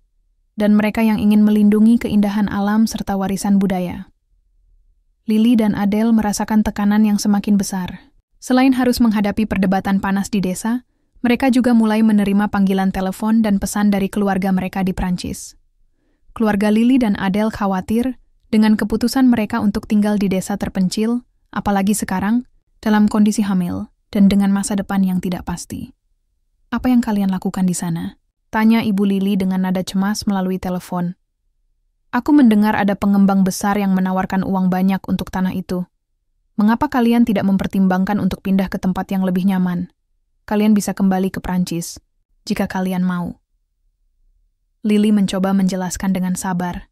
dan mereka yang ingin melindungi keindahan alam serta warisan budaya. Lily dan Adele merasakan tekanan yang semakin besar. Selain harus menghadapi perdebatan panas di desa, Mereka juga mulai menerima panggilan telepon dan pesan dari keluarga mereka di Prancis. Keluarga Lily dan Adele khawatir dengan keputusan mereka untuk tinggal di desa terpencil, apalagi sekarang, dalam kondisi hamil dan dengan masa depan yang tidak pasti. "Apa yang kalian lakukan di sana?" tanya Ibu Lily dengan nada cemas melalui telepon. "Aku mendengar ada pengembang besar yang menawarkan uang banyak untuk tanah itu. Mengapa kalian tidak mempertimbangkan untuk pindah ke tempat yang lebih nyaman? Kalian bisa kembali ke Prancis, jika kalian mau." Lily mencoba menjelaskan dengan sabar,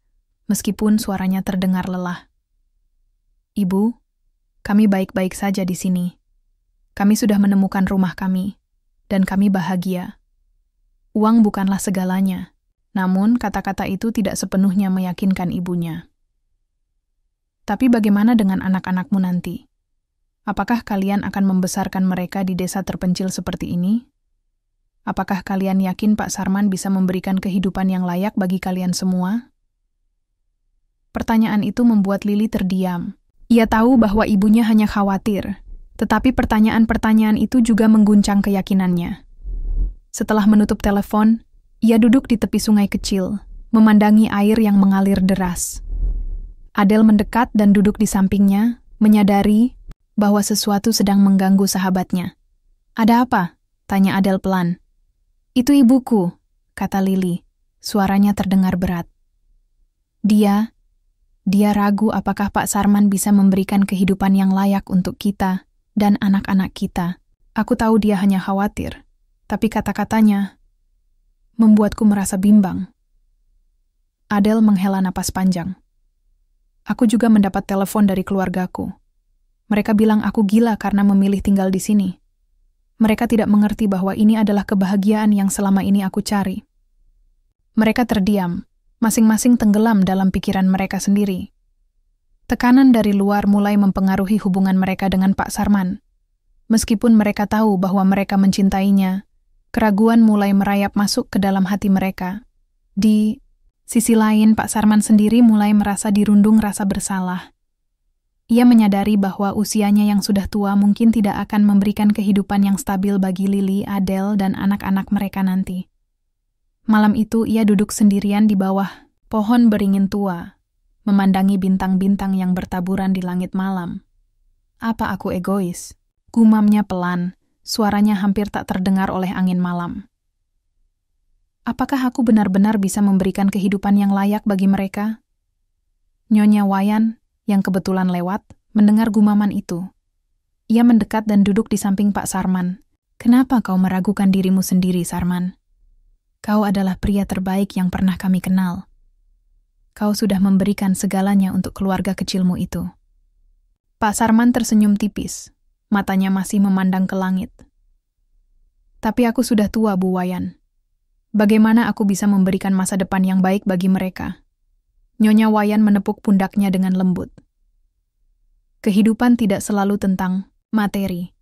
meskipun suaranya terdengar lelah. "Ibu, kami baik-baik saja di sini. Kami sudah menemukan rumah kami, dan kami bahagia. Uang bukanlah segalanya." Namun, kata-kata itu tidak sepenuhnya meyakinkan ibunya. "Tapi bagaimana dengan anak-anakmu nanti? Apakah kalian akan membesarkan mereka di desa terpencil seperti ini? Apakah kalian yakin Pak Sarman bisa memberikan kehidupan yang layak bagi kalian semua?" Pertanyaan itu membuat Lily terdiam. Ia tahu bahwa ibunya hanya khawatir, tetapi pertanyaan-pertanyaan itu juga mengguncang keyakinannya. Setelah menutup telepon, ia duduk di tepi sungai kecil, memandangi air yang mengalir deras. Adele mendekat dan duduk di sampingnya, menyadari bahwa sesuatu sedang mengganggu sahabatnya. "Ada apa?" tanya Adele pelan. "Itu ibuku," kata Lily. Suaranya terdengar berat. Dia ragu apakah Pak Sarman bisa memberikan kehidupan yang layak untuk kita dan anak-anak kita. Aku tahu dia hanya khawatir, tapi kata-katanya membuatku merasa bimbang." Adele menghela napas panjang. "Aku juga mendapat telepon dari keluargaku. Mereka bilang aku gila karena memilih tinggal di sini. Mereka tidak mengerti bahwa ini adalah kebahagiaan yang selama ini aku cari." Mereka terdiam, masing-masing tenggelam dalam pikiran mereka sendiri. Tekanan dari luar mulai mempengaruhi hubungan mereka dengan Pak Sarman. Meskipun mereka tahu bahwa mereka mencintainya, keraguan mulai merayap masuk ke dalam hati mereka. Di sisi lain, Pak Sarman sendiri mulai merasa dirundung rasa bersalah. Ia menyadari bahwa usianya yang sudah tua mungkin tidak akan memberikan kehidupan yang stabil bagi Lily, Adele, dan anak-anak mereka nanti. Malam itu ia duduk sendirian di bawah pohon beringin tua, memandangi bintang-bintang yang bertaburan di langit malam. "Apa aku egois?" gumamnya pelan, suaranya hampir tak terdengar oleh angin malam. "Apakah aku benar-benar bisa memberikan kehidupan yang layak bagi mereka?" Nyonya Wayan, yang kebetulan lewat, mendengar gumaman itu. Ia mendekat dan duduk di samping Pak Sarman. "Kenapa kau meragukan dirimu sendiri, Sarman? Kau adalah pria terbaik yang pernah kami kenal. Kau sudah memberikan segalanya untuk keluarga kecilmu itu." Pak Sarman tersenyum tipis, matanya masih memandang ke langit. "Tapi aku sudah tua, Bu Wayan. Bagaimana aku bisa memberikan masa depan yang baik bagi mereka?" Nyonya Wayan menepuk pundaknya dengan lembut. "Kehidupan tidak selalu tentang materi.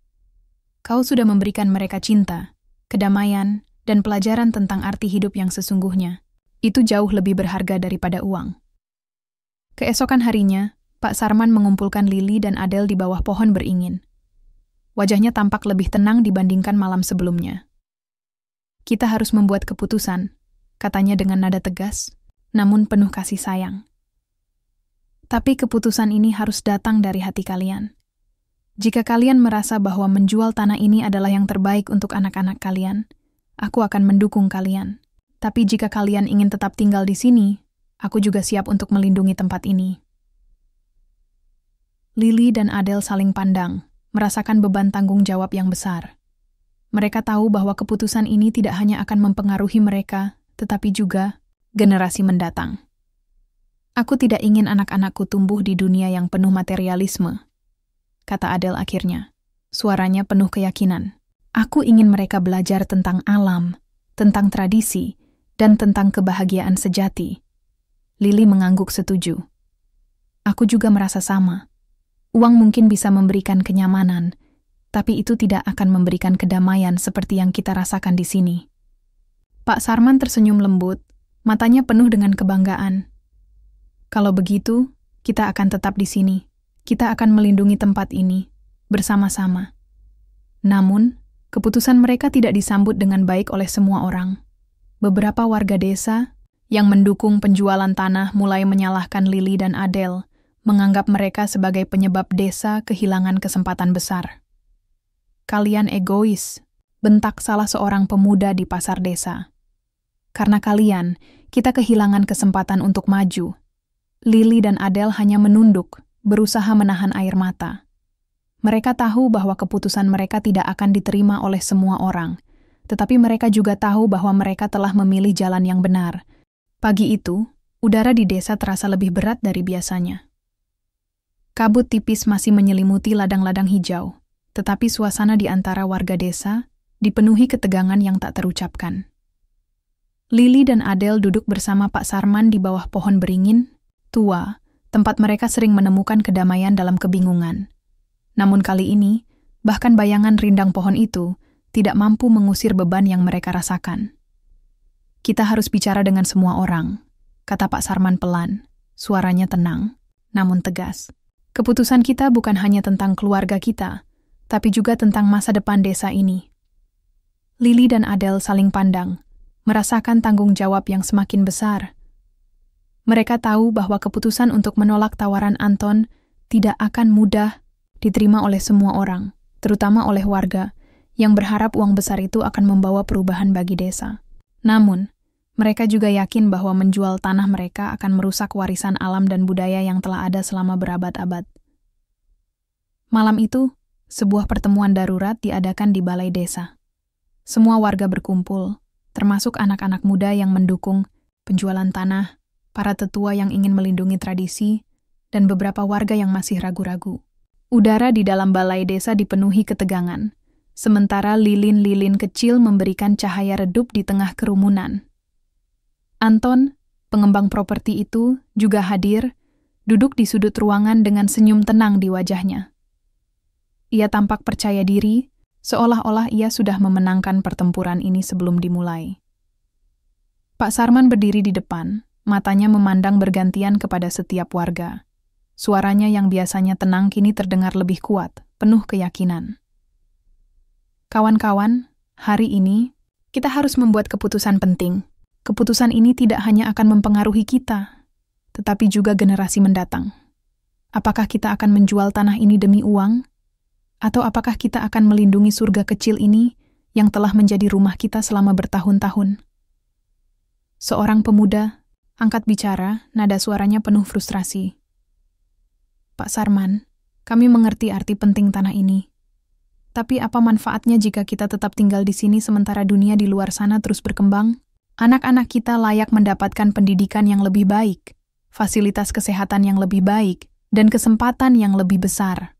Kau sudah memberikan mereka cinta, kedamaian, dan pelajaran tentang arti hidup yang sesungguhnya. Itu jauh lebih berharga daripada uang." Keesokan harinya, Pak Sarman mengumpulkan Lily dan Adele di bawah pohon beringin. Wajahnya tampak lebih tenang dibandingkan malam sebelumnya. "Kita harus membuat keputusan," katanya dengan nada tegas, namun penuh kasih sayang. "Tapi keputusan ini harus datang dari hati kalian. Jika kalian merasa bahwa menjual tanah ini adalah yang terbaik untuk anak-anak kalian, aku akan mendukung kalian. Tapi jika kalian ingin tetap tinggal di sini, aku juga siap untuk melindungi tempat ini." Lily dan Adele saling pandang, merasakan beban tanggung jawab yang besar. Mereka tahu bahwa keputusan ini tidak hanya akan mempengaruhi mereka, tetapi juga generasi mendatang. "Aku tidak ingin anak-anakku tumbuh di dunia yang penuh materialisme," kata Adele akhirnya. Suaranya penuh keyakinan. "Aku ingin mereka belajar tentang alam, tentang tradisi, dan tentang kebahagiaan sejati." Lily mengangguk setuju. "Aku juga merasa sama. Uang mungkin bisa memberikan kenyamanan, tapi itu tidak akan memberikan kedamaian seperti yang kita rasakan di sini." Pak Sarman tersenyum lembut, matanya penuh dengan kebanggaan. "Kalau begitu, kita akan tetap di sini. Kita akan melindungi tempat ini, bersama-sama. Namun, Keputusan mereka tidak disambut dengan baik oleh semua orang. Beberapa warga desa yang mendukung penjualan tanah mulai menyalahkan Lily dan Adele, menganggap mereka sebagai penyebab desa kehilangan kesempatan besar. "Kalian egois," bentak salah seorang pemuda di pasar desa. "Karena kalian, kita kehilangan kesempatan untuk maju." Lily dan Adele hanya menunduk, berusaha menahan air mata. Mereka tahu bahwa keputusan mereka tidak akan diterima oleh semua orang, tetapi mereka juga tahu bahwa mereka telah memilih jalan yang benar. Pagi itu, udara di desa terasa lebih berat dari biasanya. Kabut tipis masih menyelimuti ladang-ladang hijau, tetapi suasana di antara warga desa dipenuhi ketegangan yang tak terucapkan. Lily dan Adele duduk bersama Pak Sarman di bawah pohon beringin tua, tempat mereka sering menemukan kedamaian dalam kebingungan. Namun kali ini, bahkan bayangan rindang pohon itu tidak mampu mengusir beban yang mereka rasakan. "Kita harus bicara dengan semua orang," kata Pak Sarman pelan, suaranya tenang, namun tegas. "Keputusan kita bukan hanya tentang keluarga kita, tapi juga tentang masa depan desa ini." Lily dan Adele saling pandang, merasakan tanggung jawab yang semakin besar. Mereka tahu bahwa keputusan untuk menolak tawaran Anton tidak akan mudah diterima oleh semua orang, terutama oleh warga, yang berharap uang besar itu akan membawa perubahan bagi desa. Namun, mereka juga yakin bahwa menjual tanah mereka akan merusak warisan alam dan budaya yang telah ada selama berabad-abad. Malam itu, sebuah pertemuan darurat diadakan di balai desa. Semua warga berkumpul, termasuk anak-anak muda yang mendukung penjualan tanah, para tetua yang ingin melindungi tradisi, dan beberapa warga yang masih ragu-ragu. Udara di dalam balai desa dipenuhi ketegangan, sementara lilin-lilin kecil memberikan cahaya redup di tengah kerumunan. Anton, pengembang properti itu, juga hadir, duduk di sudut ruangan dengan senyum tenang di wajahnya. Ia tampak percaya diri, seolah-olah ia sudah memenangkan pertempuran ini sebelum dimulai. Pak Sarman berdiri di depan, matanya memandang bergantian kepada setiap warga. Suaranya yang biasanya tenang kini terdengar lebih kuat, penuh keyakinan. "Kawan-kawan, hari ini kita harus membuat keputusan penting. Keputusan ini tidak hanya akan mempengaruhi kita, tetapi juga generasi mendatang. Apakah kita akan menjual tanah ini demi uang? Atau apakah kita akan melindungi surga kecil ini yang telah menjadi rumah kita selama bertahun-tahun?" Seorang pemuda angkat bicara, nada suaranya penuh frustrasi. "Pak Sarman, kami mengerti arti penting tanah ini. Tapi apa manfaatnya jika kita tetap tinggal di sini sementara dunia di luar sana terus berkembang? Anak-anak kita layak mendapatkan pendidikan yang lebih baik, fasilitas kesehatan yang lebih baik, dan kesempatan yang lebih besar."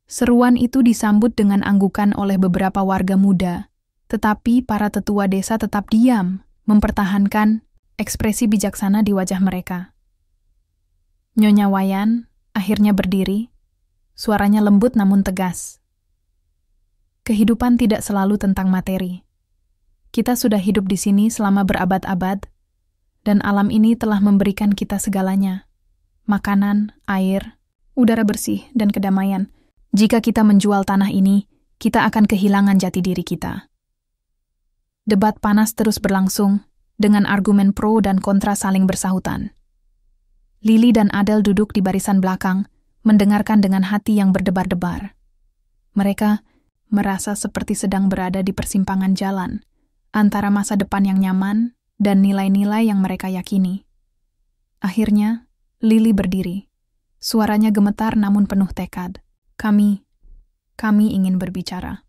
Seruan itu disambut dengan anggukan oleh beberapa warga muda, tetapi para tetua desa tetap diam, mempertahankan ekspresi bijaksana di wajah mereka. Nyonya Wayan akhirnya berdiri, suaranya lembut namun tegas. "Kehidupan tidak selalu tentang materi. Kita sudah hidup di sini selama berabad-abad, dan alam ini telah memberikan kita segalanya. Makanan, air, udara bersih, dan kedamaian. Jika kita menjual tanah ini, kita akan kehilangan jati diri kita." Debat panas terus berlangsung, dengan argumen pro dan kontra saling bersahutan. Lily dan Adele duduk di barisan belakang, mendengarkan dengan hati yang berdebar-debar. Mereka merasa seperti sedang berada di persimpangan jalan, antara masa depan yang nyaman dan nilai-nilai yang mereka yakini. Akhirnya, Lily berdiri. Suaranya gemetar namun penuh tekad. Kami ingin berbicara."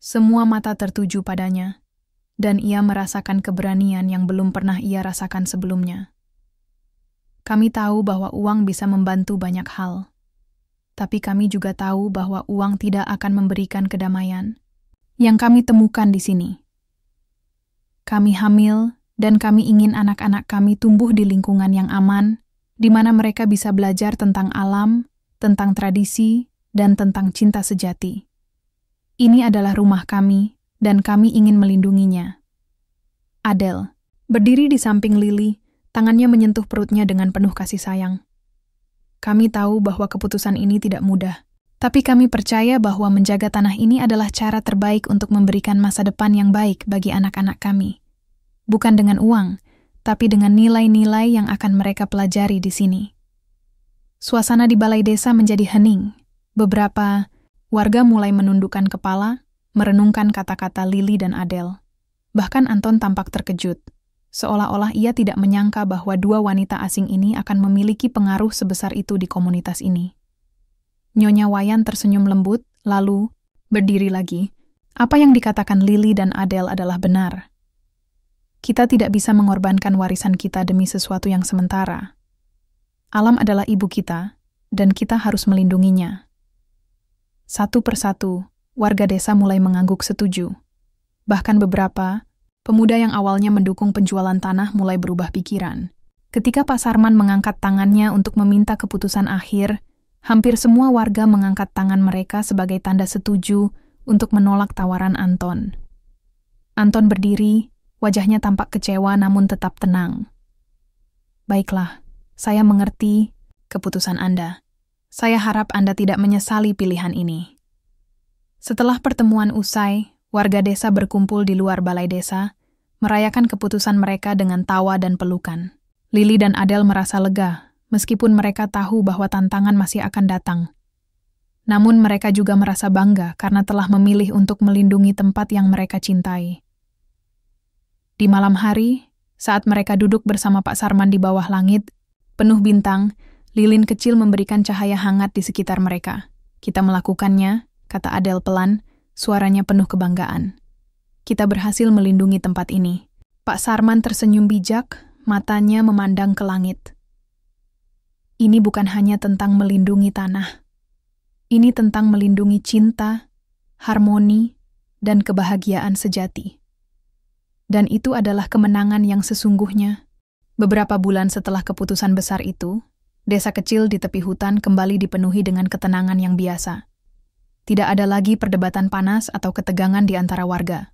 Semua mata tertuju padanya, dan ia merasakan keberanian yang belum pernah ia rasakan sebelumnya. "Kami tahu bahwa uang bisa membantu banyak hal, tapi kami juga tahu bahwa uang tidak akan memberikan kedamaian yang kami temukan di sini. Kami hamil, dan kami ingin anak-anak kami tumbuh di lingkungan yang aman, di mana mereka bisa belajar tentang alam, tentang tradisi, dan tentang cinta sejati. Ini adalah rumah kami, dan kami ingin melindunginya." Adele berdiri di samping Lily, tangannya menyentuh perutnya dengan penuh kasih sayang. "Kami tahu bahwa keputusan ini tidak mudah, Tapi kami percaya bahwa menjaga tanah ini adalah cara terbaik untuk memberikan masa depan yang baik bagi anak-anak kami. Bukan dengan uang, tapi dengan nilai-nilai yang akan mereka pelajari di sini. Suasana di balai desa menjadi hening. Beberapa warga mulai menundukkan kepala, merenungkan kata-kata Lily dan Adele. Bahkan Anton tampak terkejut, seolah-olah ia tidak menyangka bahwa dua wanita asing ini akan memiliki pengaruh sebesar itu di komunitas ini. Nyonya Wayan tersenyum lembut, lalu berdiri lagi. Apa yang dikatakan Lily dan Adele adalah benar. Kita tidak bisa mengorbankan warisan kita demi sesuatu yang sementara. Alam adalah ibu kita, dan kita harus melindunginya. Satu persatu, warga desa mulai mengangguk setuju. Bahkan beberapa pemuda yang awalnya mendukung penjualan tanah mulai berubah pikiran. Ketika Pak Sarman mengangkat tangannya untuk meminta keputusan akhir, hampir semua warga mengangkat tangan mereka sebagai tanda setuju untuk menolak tawaran Anton. Anton berdiri, wajahnya tampak kecewa namun tetap tenang. Baiklah, saya mengerti keputusan Anda. Saya harap Anda tidak menyesali pilihan ini. Setelah pertemuan usai, warga desa berkumpul di luar balai desa, merayakan keputusan mereka dengan tawa dan pelukan. Lily dan Adele merasa lega, meskipun mereka tahu bahwa tantangan masih akan datang. Namun mereka juga merasa bangga karena telah memilih untuk melindungi tempat yang mereka cintai. Di malam hari, saat mereka duduk bersama Pak Sarman di bawah langit, penuh bintang, lilin kecil memberikan cahaya hangat di sekitar mereka. Kita melakukannya, kata Adele pelan, suaranya penuh kebanggaan. Kita berhasil melindungi tempat ini. Pak Sarman tersenyum bijak, matanya memandang ke langit. Ini bukan hanya tentang melindungi tanah. Ini tentang melindungi cinta, harmoni, dan kebahagiaan sejati. Dan itu adalah kemenangan yang sesungguhnya. Beberapa bulan setelah keputusan besar itu, desa kecil di tepi hutan kembali dipenuhi dengan ketenangan yang biasa. Tidak ada lagi perdebatan panas atau ketegangan di antara warga.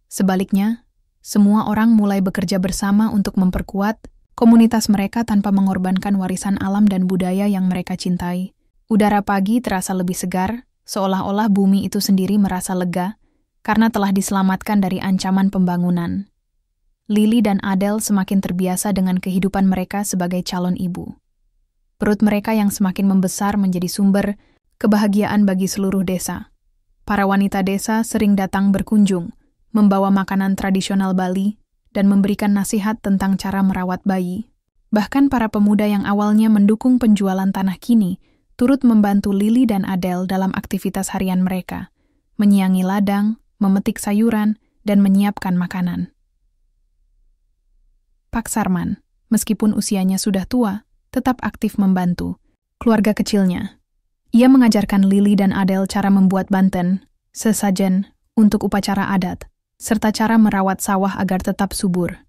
Sebaliknya, semua orang mulai bekerja bersama untuk memperkuat komunitas mereka tanpa mengorbankan warisan alam dan budaya yang mereka cintai. Udara pagi terasa lebih segar, seolah-olah bumi itu sendiri merasa lega karena telah diselamatkan dari ancaman pembangunan. Lily dan Adele semakin terbiasa dengan kehidupan mereka sebagai calon ibu. Perut mereka yang semakin membesar menjadi sumber kebahagiaan bagi seluruh desa. Para wanita desa sering datang berkunjung, membawa makanan tradisional Bali, dan memberikan nasihat tentang cara merawat bayi. Bahkan para pemuda yang awalnya mendukung penjualan tanah kini turut membantu Lily dan Adele dalam aktivitas harian mereka, menyiangi ladang, memetik sayuran, dan menyiapkan makanan. Pak Sarman, meskipun usianya sudah tua, tetap aktif membantu keluarga kecilnya. Ia mengajarkan Lily dan Adele cara membuat banten, sesajen, untuk upacara adat, serta cara merawat sawah agar tetap subur.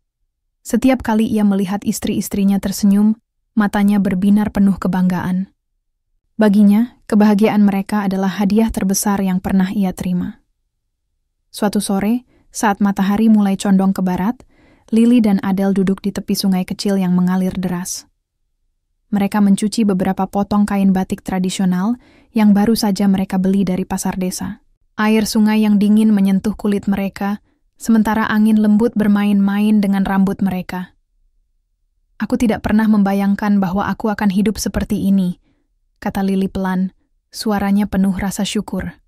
Setiap kali ia melihat istri-istrinya tersenyum, matanya berbinar penuh kebanggaan. Baginya, kebahagiaan mereka adalah hadiah terbesar yang pernah ia terima. Suatu sore, saat matahari mulai condong ke barat, Lily dan Adele duduk di tepi sungai kecil yang mengalir deras. Mereka mencuci beberapa potong kain batik tradisional yang baru saja mereka beli dari pasar desa. Air sungai yang dingin menyentuh kulit mereka, sementara angin lembut bermain-main dengan rambut mereka. Aku tidak pernah membayangkan bahwa aku akan hidup seperti ini, kata Lily pelan, suaranya penuh rasa syukur.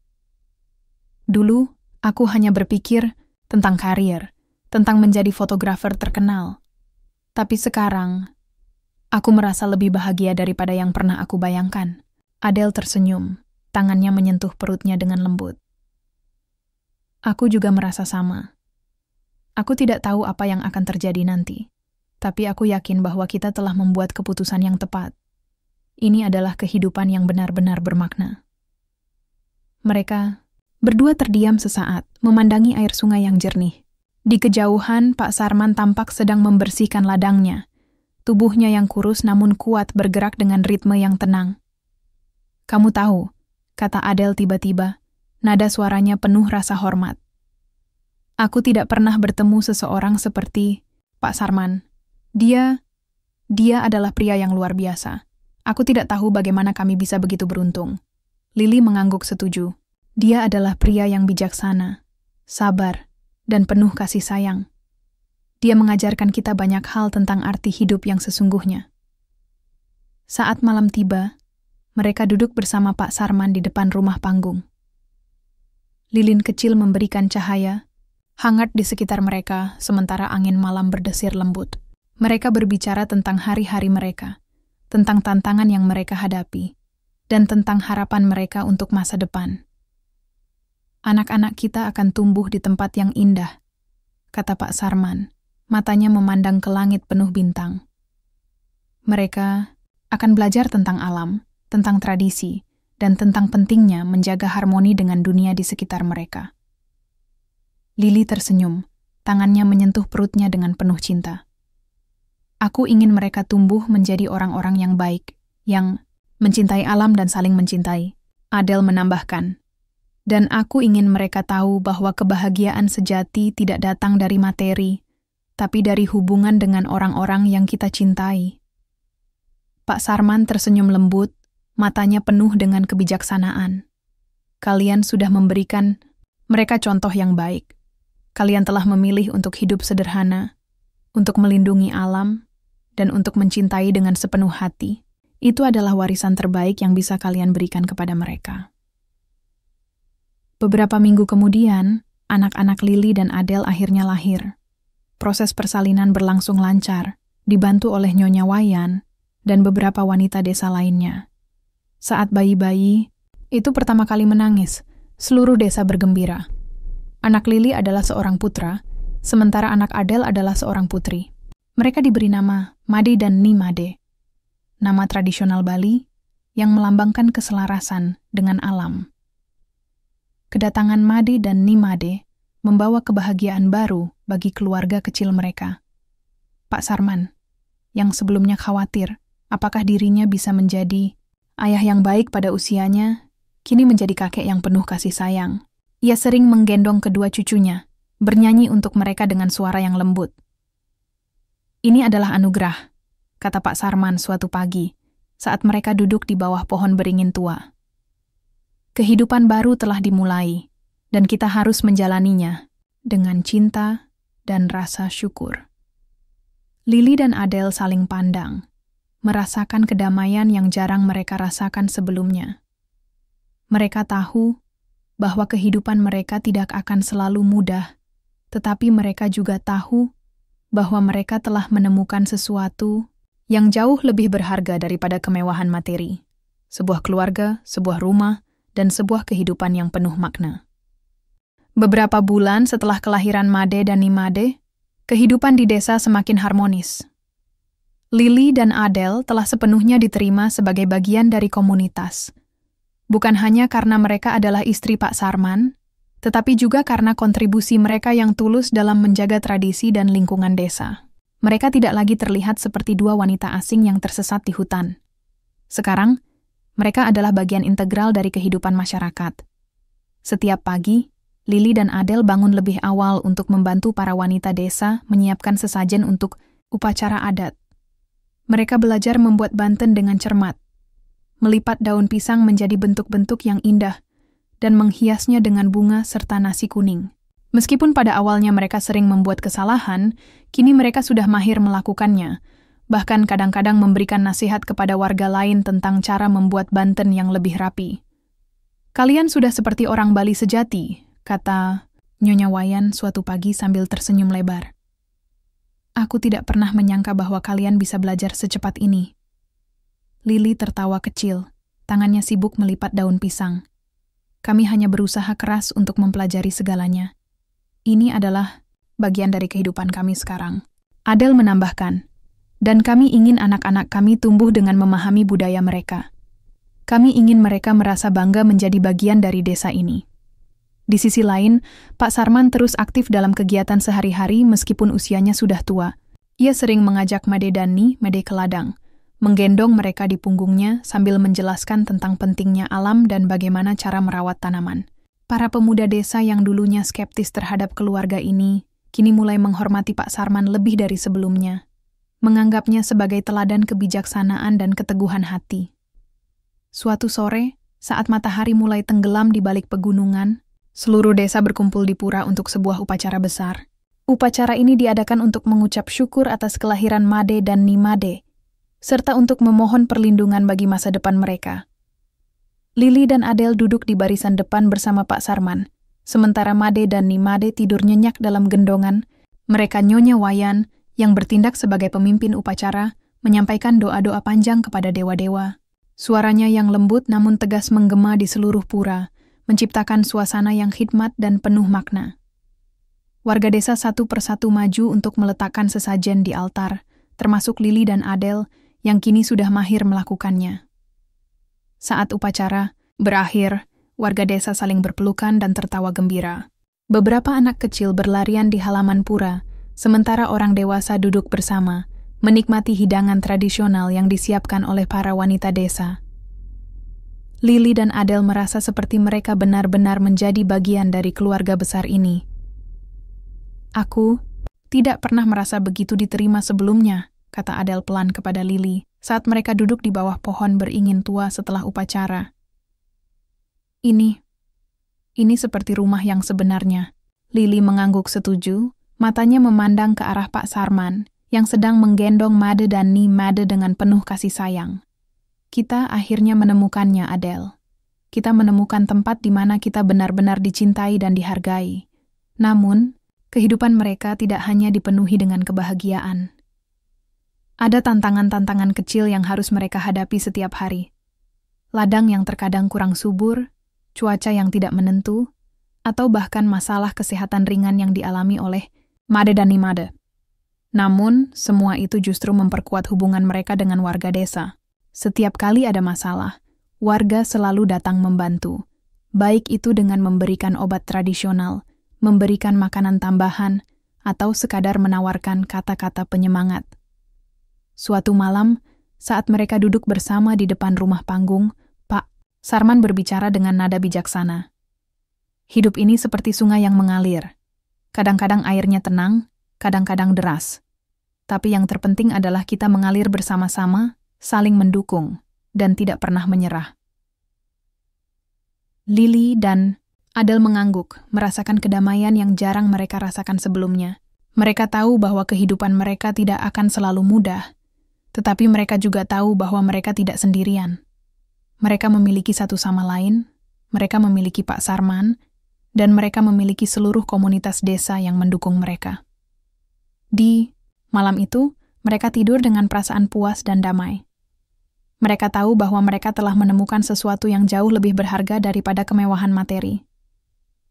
Dulu, aku hanya berpikir tentang karir, tentang menjadi fotografer terkenal. Tapi sekarang, aku merasa lebih bahagia daripada yang pernah aku bayangkan. Adele tersenyum, tangannya menyentuh perutnya dengan lembut. Aku juga merasa sama. Aku tidak tahu apa yang akan terjadi nanti, tapi aku yakin bahwa kita telah membuat keputusan yang tepat. Ini adalah kehidupan yang benar-benar bermakna. Mereka berdua terdiam sesaat, memandangi air sungai yang jernih. Di kejauhan, Pak Sarman tampak sedang membersihkan ladangnya. Tubuhnya yang kurus namun kuat bergerak dengan ritme yang tenang. Kamu tahu, kata Adele tiba-tiba, nada suaranya penuh rasa hormat. Aku tidak pernah bertemu seseorang seperti Pak Sarman. Dia adalah pria yang luar biasa. Aku tidak tahu bagaimana kami bisa begitu beruntung. Lili mengangguk setuju. Dia adalah pria yang bijaksana, sabar, dan penuh kasih sayang. Dia mengajarkan kita banyak hal tentang arti hidup yang sesungguhnya. Saat malam tiba, mereka duduk bersama Pak Sarman di depan rumah panggung. Lilin kecil memberikan cahaya, hangat di sekitar mereka, sementara angin malam berdesir lembut. Mereka berbicara tentang hari-hari mereka, tentang tantangan yang mereka hadapi, dan tentang harapan mereka untuk masa depan. Anak-anak kita akan tumbuh di tempat yang indah, kata Pak Sarman, matanya memandang ke langit penuh bintang. Mereka akan belajar tentang alam, tentang tradisi, dan tentang pentingnya menjaga harmoni dengan dunia di sekitar mereka. Lili tersenyum, tangannya menyentuh perutnya dengan penuh cinta. Aku ingin mereka tumbuh menjadi orang-orang yang baik, yang mencintai alam dan saling mencintai, Adele menambahkan. Dan aku ingin mereka tahu bahwa kebahagiaan sejati tidak datang dari materi, tapi dari hubungan dengan orang-orang yang kita cintai. Pak Sarman tersenyum lembut, matanya penuh dengan kebijaksanaan. Kalian sudah memberikan mereka contoh yang baik. Kalian telah memilih untuk hidup sederhana, untuk melindungi alam, dan untuk mencintai dengan sepenuh hati. Itu adalah warisan terbaik yang bisa kalian berikan kepada mereka. Beberapa minggu kemudian, anak-anak Lili dan Adele akhirnya lahir. Proses persalinan berlangsung lancar, dibantu oleh Nyonya Wayan dan beberapa wanita desa lainnya. Saat bayi-bayi itu pertama kali menangis, seluruh desa bergembira. Anak Lili adalah seorang putra, sementara anak Adele adalah seorang putri. Mereka diberi nama Made dan Nimade, nama tradisional Bali yang melambangkan keselarasan dengan alam. Kedatangan Made dan Nimade membawa kebahagiaan baru bagi keluarga kecil mereka. Pak Sarman, yang sebelumnya khawatir apakah dirinya bisa menjadi ayah yang baik pada usianya, kini menjadi kakek yang penuh kasih sayang. Ia sering menggendong kedua cucunya, bernyanyi untuk mereka dengan suara yang lembut. Ini adalah anugerah, kata Pak Sarman suatu pagi, saat mereka duduk di bawah pohon beringin tua. Kehidupan baru telah dimulai, dan kita harus menjalaninya dengan cinta dan rasa syukur. Lili dan Adele saling pandang, merasakan kedamaian yang jarang mereka rasakan sebelumnya. Mereka tahu bahwa kehidupan mereka tidak akan selalu mudah, tetapi mereka juga tahu bahwa mereka telah menemukan sesuatu yang jauh lebih berharga daripada kemewahan materi. Sebuah keluarga, sebuah rumah, dan sebuah kehidupan yang penuh makna. Beberapa bulan setelah kelahiran Made dan Nimade, kehidupan di desa semakin harmonis. Lili dan Adele telah sepenuhnya diterima sebagai bagian dari komunitas. Bukan hanya karena mereka adalah istri Pak Sarman, tetapi juga karena kontribusi mereka yang tulus dalam menjaga tradisi dan lingkungan desa. Mereka tidak lagi terlihat seperti dua wanita asing yang tersesat di hutan. Sekarang, mereka adalah bagian integral dari kehidupan masyarakat. Setiap pagi, Lili dan Adele bangun lebih awal untuk membantu para wanita desa menyiapkan sesajen untuk upacara adat. Mereka belajar membuat banten dengan cermat, melipat daun pisang menjadi bentuk-bentuk yang indah, dan menghiasnya dengan bunga serta nasi kuning. Meskipun pada awalnya mereka sering membuat kesalahan, kini mereka sudah mahir melakukannya, bahkan kadang-kadang memberikan nasihat kepada warga lain tentang cara membuat banten yang lebih rapi. Kalian sudah seperti orang Bali sejati, kata Nyonya Wayan suatu pagi sambil tersenyum lebar. Aku tidak pernah menyangka bahwa kalian bisa belajar secepat ini. Lili tertawa kecil, tangannya sibuk melipat daun pisang. Kami hanya berusaha keras untuk mempelajari segalanya. Ini adalah bagian dari kehidupan kami sekarang. Adele menambahkan, dan kami ingin anak-anak kami tumbuh dengan memahami budaya mereka. Kami ingin mereka merasa bangga menjadi bagian dari desa ini. Di sisi lain, Pak Sarman terus aktif dalam kegiatan sehari-hari meskipun usianya sudah tua. Ia sering mengajak Made dan Nimade ke ladang, menggendong mereka di punggungnya sambil menjelaskan tentang pentingnya alam dan bagaimana cara merawat tanaman. Para pemuda desa yang dulunya skeptis terhadap keluarga ini, kini mulai menghormati Pak Sarman lebih dari sebelumnya, menganggapnya sebagai teladan kebijaksanaan dan keteguhan hati. Suatu sore, Saat matahari mulai tenggelam di balik pegunungan, seluruh desa berkumpul di pura untuk sebuah upacara besar. Upacara ini diadakan untuk mengucap syukur atas kelahiran Made dan Nimade, serta untuk memohon perlindungan bagi masa depan mereka. Lily dan Adele duduk di barisan depan bersama Pak Sarman, sementara Made dan Nimade tidur nyenyak dalam gendongan. Mereka Nyonya Wayan, yang bertindak sebagai pemimpin upacara, menyampaikan doa-doa panjang kepada dewa-dewa. Suaranya yang lembut namun tegas menggema di seluruh pura, menciptakan suasana yang khidmat dan penuh makna. Warga desa satu persatu maju untuk meletakkan sesajen di altar, termasuk Lily dan Adele yang kini sudah mahir melakukannya. Saat upacara berakhir, warga desa saling berpelukan dan tertawa gembira. Beberapa anak kecil berlarian di halaman pura, sementara orang dewasa duduk bersama, menikmati hidangan tradisional yang disiapkan oleh para wanita desa. Lily dan Adele merasa seperti mereka benar-benar menjadi bagian dari keluarga besar ini. Aku tidak pernah merasa begitu diterima sebelumnya, kata Adele pelan kepada Lily saat mereka duduk di bawah pohon beringin tua setelah upacara. Ini seperti rumah yang sebenarnya. Lily mengangguk setuju, matanya memandang ke arah Pak Sarman yang sedang menggendong Made dan Nimade dengan penuh kasih sayang. Kita akhirnya menemukannya, Adele. Kita menemukan tempat di mana kita benar-benar dicintai dan dihargai. Namun, kehidupan mereka tidak hanya dipenuhi dengan kebahagiaan. Ada tantangan-tantangan kecil yang harus mereka hadapi setiap hari. Ladang yang terkadang kurang subur, cuaca yang tidak menentu, atau bahkan masalah kesehatan ringan yang dialami oleh Made dan Nimade. Namun, semua itu justru memperkuat hubungan mereka dengan warga desa. Setiap kali ada masalah, warga selalu datang membantu, baik itu dengan memberikan obat tradisional, memberikan makanan tambahan, atau sekadar menawarkan kata-kata penyemangat. Suatu malam, saat mereka duduk bersama di depan rumah panggung, Pak Sarman berbicara dengan nada bijaksana. Hidup ini seperti sungai yang mengalir. Kadang-kadang airnya tenang, kadang-kadang deras. Tapi yang terpenting adalah kita mengalir bersama-sama, saling mendukung, dan tidak pernah menyerah. Lily dan Adele mengangguk, merasakan kedamaian yang jarang mereka rasakan sebelumnya. Mereka tahu bahwa kehidupan mereka tidak akan selalu mudah, tetapi mereka juga tahu bahwa mereka tidak sendirian. Mereka memiliki satu sama lain, mereka memiliki Pak Sarman, dan mereka memiliki seluruh komunitas desa yang mendukung mereka. Di malam itu, mereka tidur dengan perasaan puas dan damai. Mereka tahu bahwa mereka telah menemukan sesuatu yang jauh lebih berharga daripada kemewahan materi.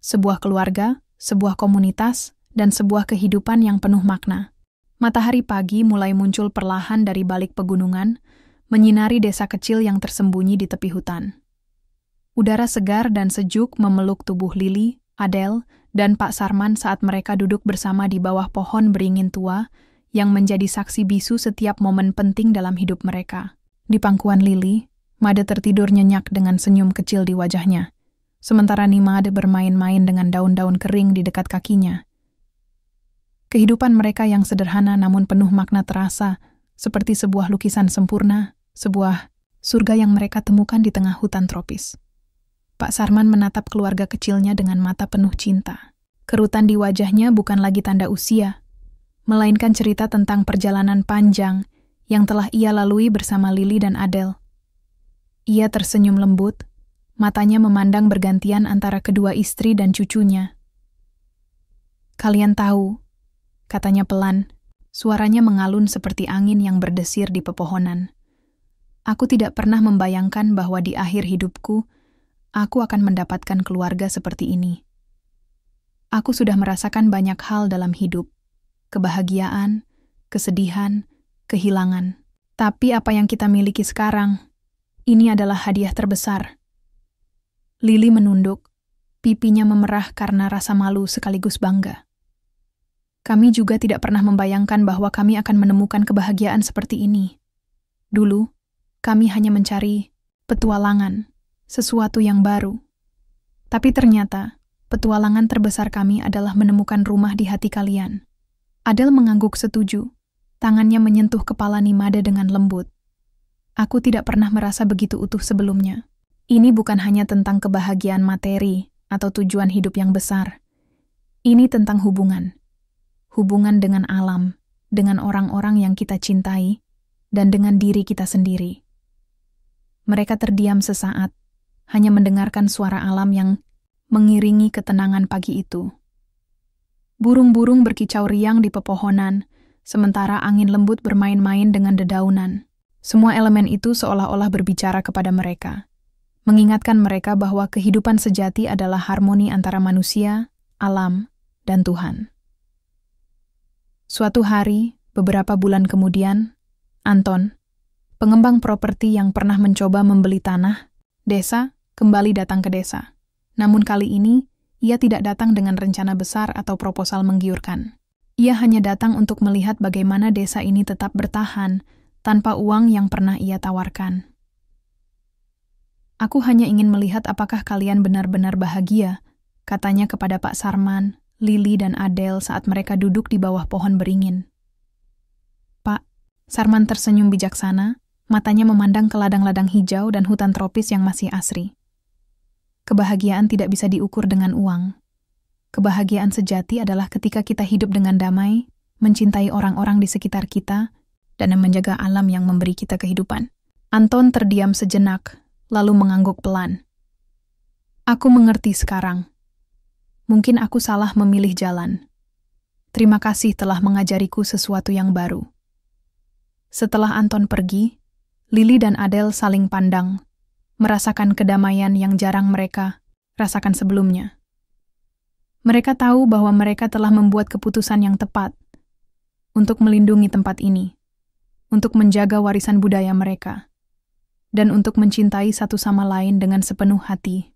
Sebuah keluarga, sebuah komunitas, dan sebuah kehidupan yang penuh makna. Matahari pagi mulai muncul perlahan dari balik pegunungan, menyinari desa kecil yang tersembunyi di tepi hutan. Udara segar dan sejuk memeluk tubuh Lily, Adele, dan Pak Sarman saat mereka duduk bersama di bawah pohon beringin tua yang menjadi saksi bisu setiap momen penting dalam hidup mereka. Di pangkuan Lily, Made tertidur nyenyak dengan senyum kecil di wajahnya, sementara Nimade bermain-main dengan daun-daun kering di dekat kakinya. Kehidupan mereka yang sederhana namun penuh makna terasa, seperti sebuah lukisan sempurna, sebuah surga yang mereka temukan di tengah hutan tropis. Pak Sarman menatap keluarga kecilnya dengan mata penuh cinta. Kerutan di wajahnya bukan lagi tanda usia, melainkan cerita tentang perjalanan panjang yang telah ia lalui bersama Lily dan Adele. Ia tersenyum lembut, matanya memandang bergantian antara kedua istri dan cucunya. "Kalian tahu," katanya pelan, suaranya mengalun seperti angin yang berdesir di pepohonan. "Aku tidak pernah membayangkan bahwa di akhir hidupku, aku akan mendapatkan keluarga seperti ini. Aku sudah merasakan banyak hal dalam hidup, kebahagiaan, kesedihan, kehilangan. Tapi apa yang kita miliki sekarang, ini adalah hadiah terbesar." Lily menunduk, pipinya memerah karena rasa malu sekaligus bangga. "Kami juga tidak pernah membayangkan bahwa kami akan menemukan kebahagiaan seperti ini. Dulu, kami hanya mencari petualangan, sesuatu yang baru. Tapi ternyata, petualangan terbesar kami adalah menemukan rumah di hati kalian." Adele mengangguk setuju, tangannya menyentuh kepala Nimade dengan lembut. "Aku tidak pernah merasa begitu utuh sebelumnya. Ini bukan hanya tentang kebahagiaan materi atau tujuan hidup yang besar. Ini tentang hubungan. Hubungan dengan alam, dengan orang-orang yang kita cintai, dan dengan diri kita sendiri. Mereka terdiam sesaat, hanya mendengarkan suara alam yang mengiringi ketenangan pagi itu. Burung-burung berkicau riang di pepohonan, sementara angin lembut bermain-main dengan dedaunan. Semua elemen itu seolah-olah berbicara kepada mereka, mengingatkan mereka bahwa kehidupan sejati adalah harmoni antara manusia, alam, dan Tuhan. Suatu hari, beberapa bulan kemudian, Anton, pengembang properti yang pernah mencoba membeli tanah, desa, kembali datang ke desa. Namun kali ini, ia tidak datang dengan rencana besar atau proposal menggiurkan. Ia hanya datang untuk melihat bagaimana desa ini tetap bertahan tanpa uang yang pernah ia tawarkan. "Aku hanya ingin melihat apakah kalian benar-benar bahagia," katanya kepada Pak Sarman, Lili, dan Adele saat mereka duduk di bawah pohon beringin. "Pak," Sarman tersenyum bijaksana, matanya memandang ke ladang-ladang hijau dan hutan tropis yang masih asri. "Kebahagiaan tidak bisa diukur dengan uang. Kebahagiaan sejati adalah ketika kita hidup dengan damai, mencintai orang-orang di sekitar kita, dan menjaga alam yang memberi kita kehidupan." Anton terdiam sejenak, lalu mengangguk pelan. "Aku mengerti sekarang. Mungkin aku salah memilih jalan. Terima kasih telah mengajariku sesuatu yang baru." Setelah Anton pergi, Lili dan Adele saling pandang, merasakan kedamaian yang jarang mereka rasakan sebelumnya. Mereka tahu bahwa mereka telah membuat keputusan yang tepat untuk melindungi tempat ini, untuk menjaga warisan budaya mereka, dan untuk mencintai satu sama lain dengan sepenuh hati.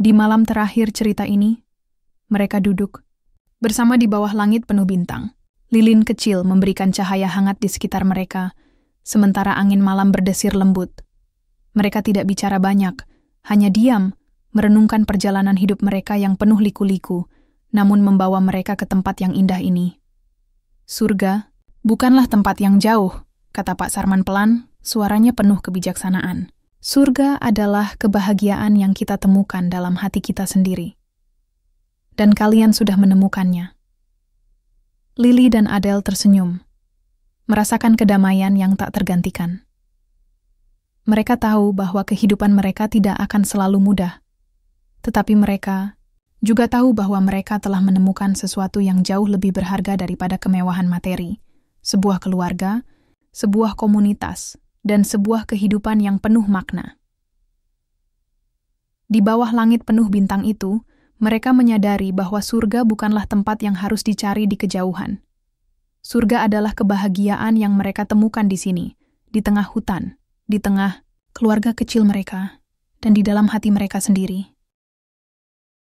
Di malam terakhir cerita ini, mereka duduk bersama di bawah langit penuh bintang. Lilin kecil memberikan cahaya hangat di sekitar mereka, sementara angin malam berdesir lembut. Mereka tidak bicara banyak, hanya diam, merenungkan perjalanan hidup mereka yang penuh liku-liku, namun membawa mereka ke tempat yang indah ini. "Surga bukanlah tempat yang jauh," kata Pak Sarman pelan, suaranya penuh kebijaksanaan. "Surga adalah kebahagiaan yang kita temukan dalam hati kita sendiri. Dan kalian sudah menemukannya." Lili dan Adele tersenyum, merasakan kedamaian yang tak tergantikan. Mereka tahu bahwa kehidupan mereka tidak akan selalu mudah, tetapi mereka juga tahu bahwa mereka telah menemukan sesuatu yang jauh lebih berharga daripada kemewahan materi, sebuah keluarga, sebuah komunitas, dan sebuah kehidupan yang penuh makna. Di bawah langit penuh bintang itu, mereka menyadari bahwa surga bukanlah tempat yang harus dicari di kejauhan. Surga adalah kebahagiaan yang mereka temukan di sini, di tengah hutan, di tengah keluarga kecil mereka, dan di dalam hati mereka sendiri.